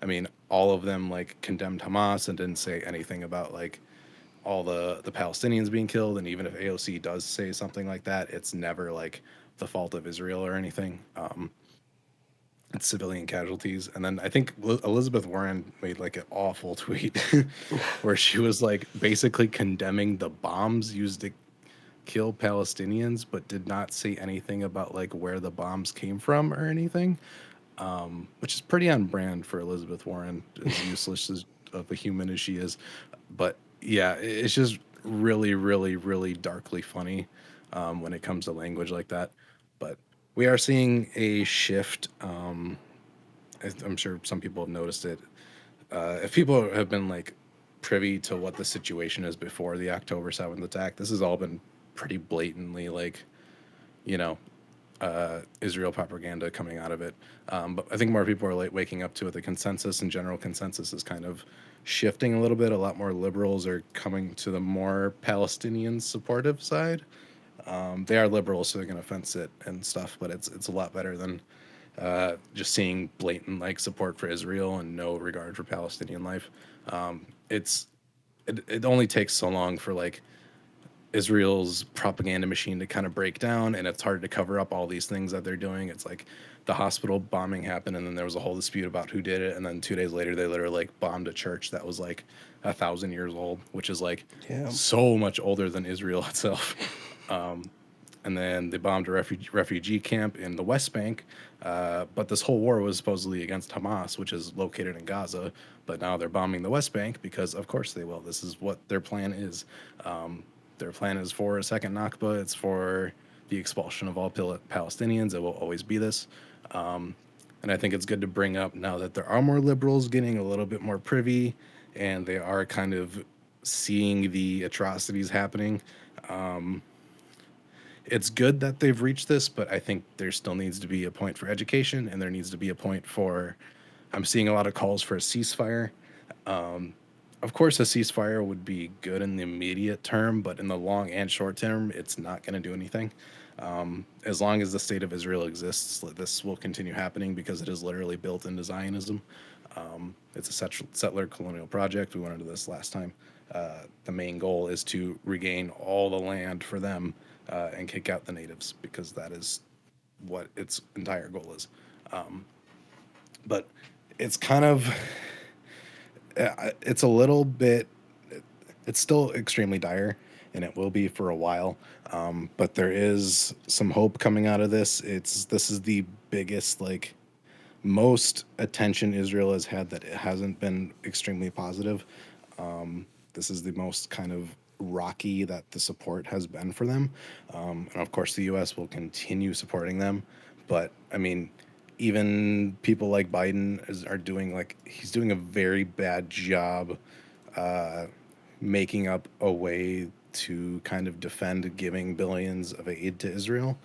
I mean, all of them like condemned Hamas and didn't say anything about like all the Palestinians being killed. And even if AOC does say something like that, it's never like the fault of Israel or anything. It's civilian casualties. And then I think Elizabeth Warren made like an awful tweet where she was like basically condemning the bombs used to kill Palestinians, but did not say anything about like where the bombs came from or anything, which is pretty on brand for Elizabeth Warren, as useless as of a human as she is. But yeah, it's just really, really, really darkly funny when it comes to language like that. But we are seeing a shift. I'm sure some people have noticed it. If people have been like privy to what the situation is before the October 7th attack, this has all been pretty blatantly like, you know, Israel propaganda coming out of it. But I think more people are like waking up to it. The consensus and general consensus is kind of shifting a little bit. A lot more liberals are coming to the more Palestinian supportive side. They are liberals, so they're going to fence it and stuff. But it's a lot better than just seeing blatant like support for Israel and no regard for Palestinian life. It's it only takes so long for like Israel's propaganda machine to kind of break down, and it's hard to cover up all these things that they're doing. It's like the hospital bombing happened, and then there was a whole dispute about who did it, and then 2 days later they literally like bombed a church that was like 1,000 years old, which is like Yeah. so much older than Israel itself. And then they bombed a refugee camp in the West Bank. But this whole war was supposedly against Hamas, which is located in Gaza. But now they're bombing the West Bank because, of course, they will. This is what their plan is. Their plan is for a second Nakba. It's for the expulsion of all Palestinians. It will always be this. And I think it's good to bring up now that there are more liberals getting a little bit more privy, and they are kind of seeing the atrocities happening. It's good that they've reached this, but I think there still needs to be a point for education, and there needs to be a point for. I'm seeing a lot of calls for a ceasefire. Of course, a ceasefire would be good in the immediate term, but in the long and short term, it's not going to do anything. As long as the state of Israel exists, this will continue happening because it is literally built into Zionism. It's a settler colonial project. We went into this last time. The main goal is to regain all the land for them and kick out the natives because that is what its entire goal is. But it's kind of, it's a little bit, it's still extremely dire, and it will be for a while. But there is some hope coming out of this. This is the biggest, like, most attention Israel has had that it hasn't been extremely positive. This is the most kind of rocky that the support has been for them. And of course, the U.S. will continue supporting them. But I mean, even people like Biden are doing he's doing a very bad job making up a way to kind of defend giving billions of aid to Israel.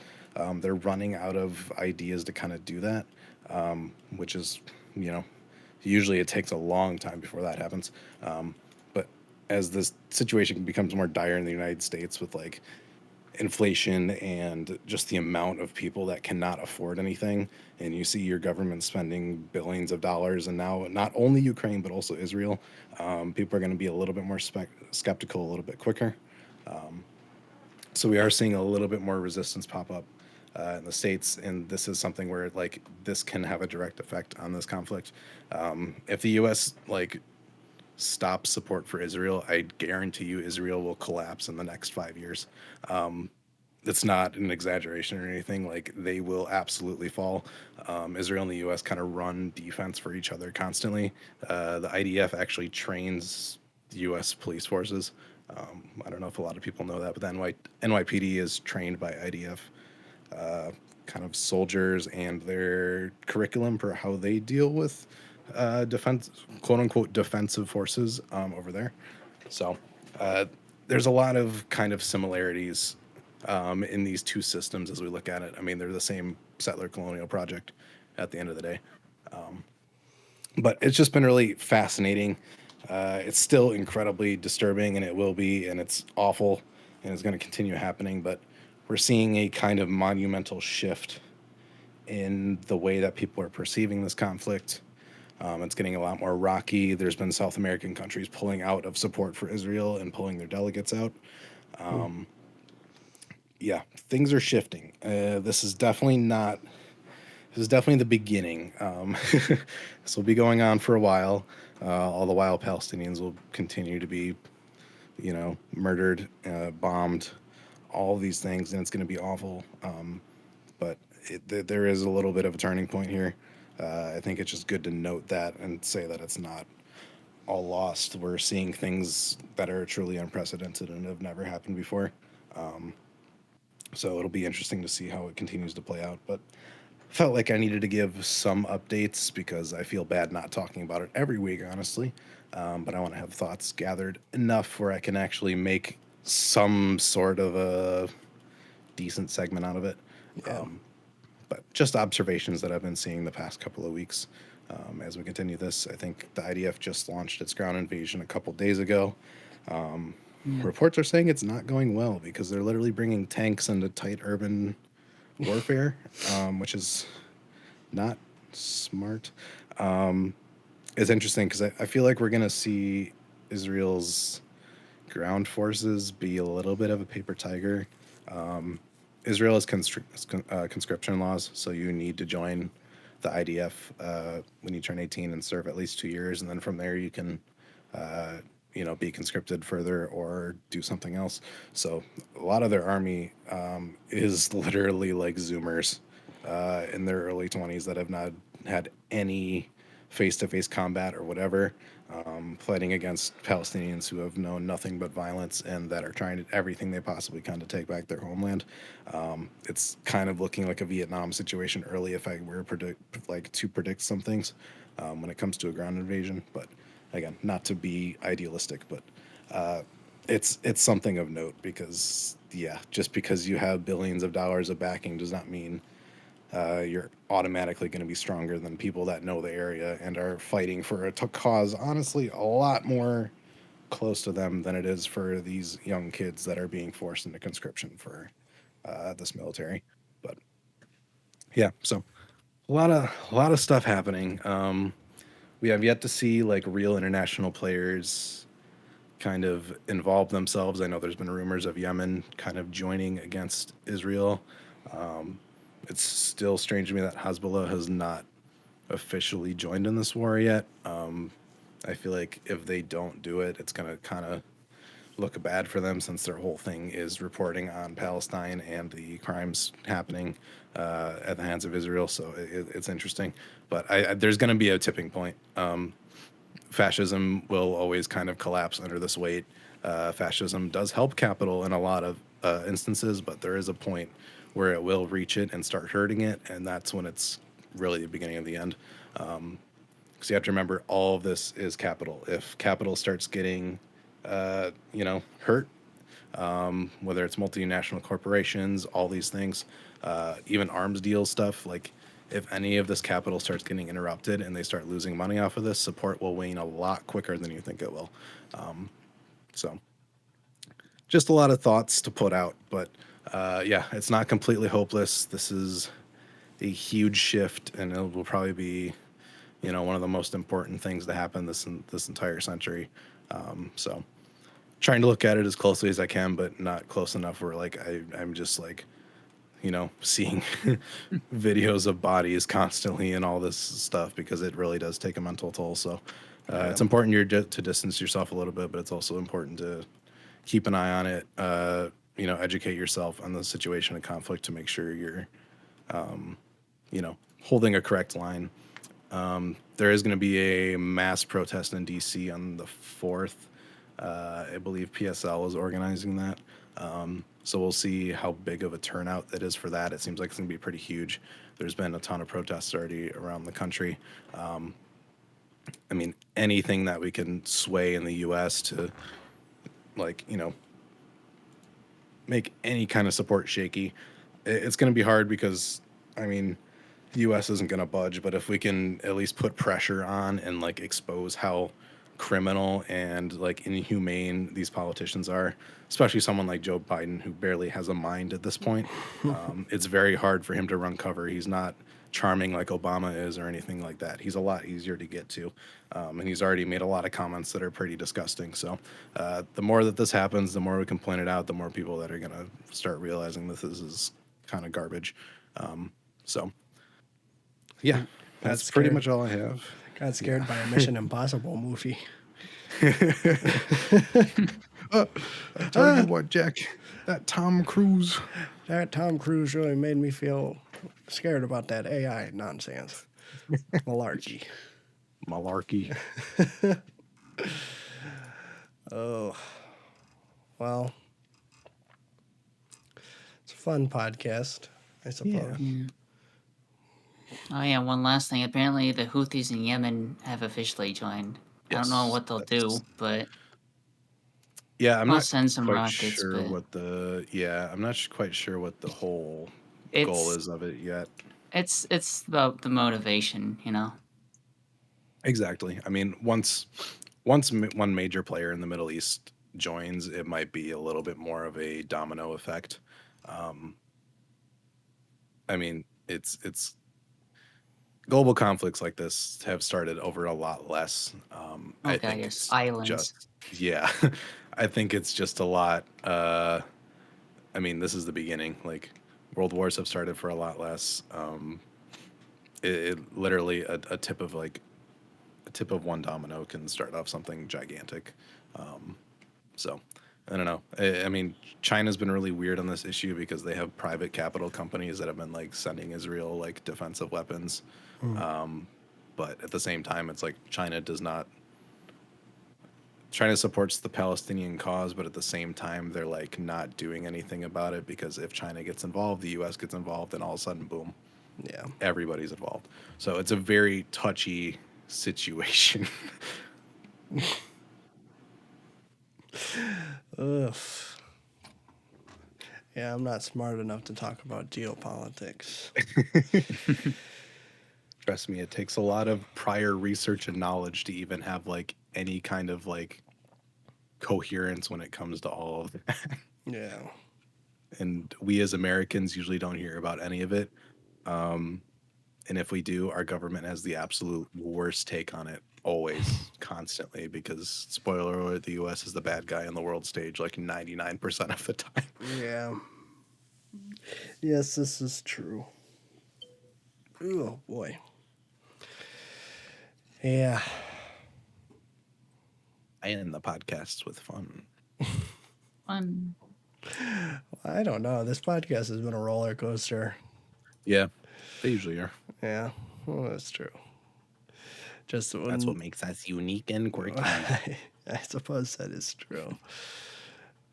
They're running out of ideas to kind of do that, which is, usually it takes a long time before that happens. But as this situation becomes more dire in the United States with like inflation and just the amount of people that cannot afford anything, and you see your government spending billions of dollars, and now not only Ukraine but also Israel, people are going to be a little bit more skeptical a little bit quicker. So we are seeing a little bit more resistance pop up in the States, and this is something where like this can have a direct effect on this conflict. If the U.S. stops support for Israel, I guarantee you Israel will collapse in the next 5 years. It's not an exaggeration or anything. Like, they will absolutely fall. Israel and the U.S. kind of run defense for each other constantly. The IDF actually trains the U.S. police forces. I don't know if a lot of people know that, but the NYPD is trained by IDF kind of soldiers, and their curriculum for how they deal with defense, quote unquote, defensive forces over there. So there's a lot of kind of similarities in these two systems as we look at it. I mean, they're the same settler colonial project at the end of the day. But it's just been really fascinating. It's still incredibly disturbing, and it will be, and it's awful, and it's going to continue happening. But we're seeing a kind of monumental shift in the way that people are perceiving this conflict. It's getting a lot more rocky. There's been South American countries pulling out of support for Israel and pulling their delegates out. Yeah, things are shifting. This is definitely the beginning. This will be going on for a while. All the while, Palestinians will continue to be, murdered, bombed, all these things, and it's going to be awful. But there is a little bit of a turning point here. I think it's just good to note that and say that it's not all lost. We're seeing things that are truly unprecedented and have never happened before. So it'll be interesting to see how it continues to play out. But felt like I needed to give some updates because I feel bad not talking about it every week, honestly. But I want to have thoughts gathered enough where I can actually make some sort of a decent segment out of it. Yeah. But just observations that I've been seeing the past couple of weeks. As we continue this, I think the IDF just launched its ground invasion a couple days ago. Reports are saying it's not going well because they're literally bringing tanks into tight urban warfare, which is not smart. It's interesting because I feel like we're going to see Israel's ground forces be a little bit of a paper tiger. Israel has conscription laws, so you need to join the IDF when you turn 18 and serve at least 2 years, and then from there you can, be conscripted further or do something else. So a lot of their army is literally like Zoomers in their early 20s that have not had any face-to-face combat or whatever, fighting against Palestinians who have known nothing but violence and that are trying everything they possibly can to take back their homeland. It's kind of looking like a Vietnam situation early if I were to predict some things when it comes to a ground invasion. But again, not to be idealistic, but it's something of note because just because you have billions of dollars of backing does not mean you're automatically going to be stronger than people that know the area and are fighting for a cause, honestly, a lot more close to them than it is for these young kids that are being forced into conscription for this military. But yeah, so a lot of stuff happening. We have yet to see like real international players kind of involve themselves. I know there's been rumors of Yemen kind of joining against Israel. It's still strange to me that Hezbollah has not officially joined in this war yet. I feel like if they don't do it, it's going to kind of look bad for them since their whole thing is reporting on Palestine and the crimes happening at the hands of Israel. So it's interesting. But there's going to be a tipping point. Fascism will always kind of collapse under this weight. Fascism does help capital in a lot of instances, but there is a point where it will reach it and start hurting it, and that's when it's really the beginning of the end. Because you have to remember, all of this is capital. If capital starts getting, hurt, whether it's multinational corporations, all these things, even arms deal stuff, like if any of this capital starts getting interrupted and they start losing money off of this, support will wane a lot quicker than you think it will. So just a lot of thoughts to put out, but it's not completely hopeless. This is a huge shift, and it will probably be, one of the most important things to happen this entire century. So trying to look at it as closely as I can, but not close enough where like I'm just like, seeing videos of bodies constantly and all this stuff, because it really does take a mental toll. So it's important to distance yourself a little bit, but it's also important to keep an eye on it. Educate yourself on the situation of conflict to make sure you're, holding a correct line. There is going to be a mass protest in DC on the 4th. I believe PSL is organizing that. So we'll see how big of a turnout that is for that. It seems like it's going to be pretty huge. There's been a ton of protests already around the country. Anything that we can sway in the U.S. to, make any kind of support shaky. It's going to be hard because, the U.S. isn't going to budge, but if we can at least put pressure on and expose how criminal and inhumane these politicians are, especially someone like Joe Biden who barely has a mind at this point, it's very hard for him to run cover. He's not charming like Obama is or anything like that. He's a lot easier to get to, and he's already made a lot of comments that are pretty disgusting. So the more that this happens, the more we can point it out, the more people that are going to start realizing that this is kind of garbage. That's pretty much all I have. Got scared by a Mission Impossible movie. I tell you what, Jack, that Tom Cruise really made me feel scared about that AI nonsense. Malarkey. Oh, well, it's a fun podcast, I suppose. Yeah. Oh yeah, one last thing. Apparently the Houthis in Yemen have officially joined. I don't know what they'll do, but Yeah, I'm I'll not send some quite rockets, sure but what the I'm not quite sure what the whole goal it's is of it yet. it's about the motivation, you know. Exactly. I mean, one major player in the Middle East joins, it might be a little bit more of a domino effect. Um, I mean, it's global conflicts like this have started over a lot less. I Okay, think yes, it's islands. just yeah, I think it's just a lot. I mean, this is the beginning. Like world wars have started for a lot less. It literally a tip of like a tip of one domino can start off something gigantic. Um, so I don't know. I mean, China's been really weird on this issue because they have private capital companies that have been like sending Israel like defensive weapons. Mm. But at the same time, it's like China supports the Palestinian cause, but at the same time, they're like not doing anything about it because if China gets involved, the U.S. gets involved, and all of a sudden, boom, Yeah. everybody's involved. So it's a very touchy situation. Ugh. Yeah, I'm not smart enough to talk about geopolitics. Trust me, it takes a lot of prior research and knowledge to even have like any kind of like coherence when it comes to all of that. Yeah. And we as Americans usually don't hear about any of it. And if we do, our government has the absolute worst take on it, always, constantly, because spoiler alert, the US is the bad guy on the world stage like 99% of the time. Yeah. Yes, this is true. Oh boy. Yeah. I end the podcasts with fun. Fun. I don't know. This podcast has been a roller coaster. Yeah, they usually are. Yeah. Well, that's true. Just That's when what makes us unique and quirky. I suppose that is true.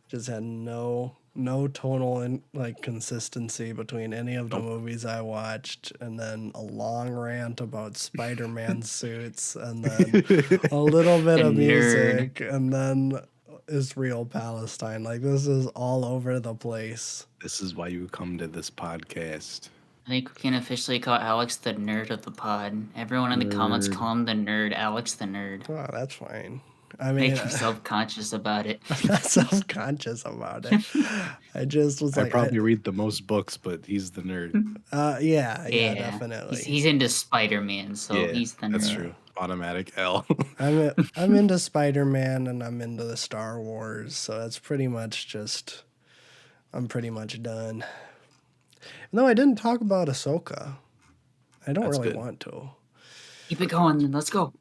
Just had no tonal and like consistency between any of the Nope. movies I watched, and then a long rant about Spider-Man suits, and then a little bit The of nerd. music, and then Israel Palestine. Like this is all over the place. This is why you come to this podcast. I think we can officially call Alex the nerd of the pod. Everyone in the comments Nerd. call him the nerd, Alex the nerd. Oh, that's fine. I Make mean, him self-conscious about it. I'm not self-conscious about it. I just was I like, probably read the most books, but he's the nerd. yeah, Yeah, definitely. He's into Spider-Man, so Yeah, he's the that's nerd. true. Automatic L. I'm into Spider-Man and I'm into the Star Wars, so that's pretty much just I'm pretty much done. No, I didn't talk about Ahsoka. I don't That's really good. want to. Keep it going, then let's go.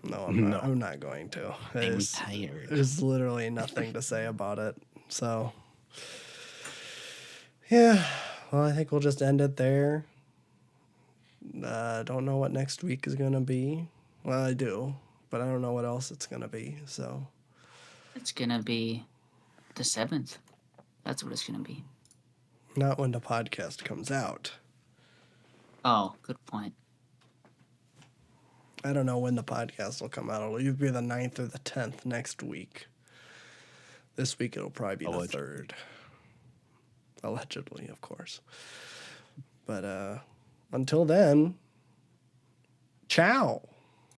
No, I'm not. No. I'm not going to. I'm tired. There's literally nothing to say about it. So, yeah. Well, I think we'll just end it there. Don't know what next week is gonna be. Well, I do, but I don't know what else it's gonna be. So, It's gonna be the 7th. That's what it's gonna be. not when the podcast comes out. Oh, good point. I don't know when the podcast will come out. It'll either be the 9th or the 10th next week. This week it'll probably be the 3rd. Allegedly, of course. But until then, ciao.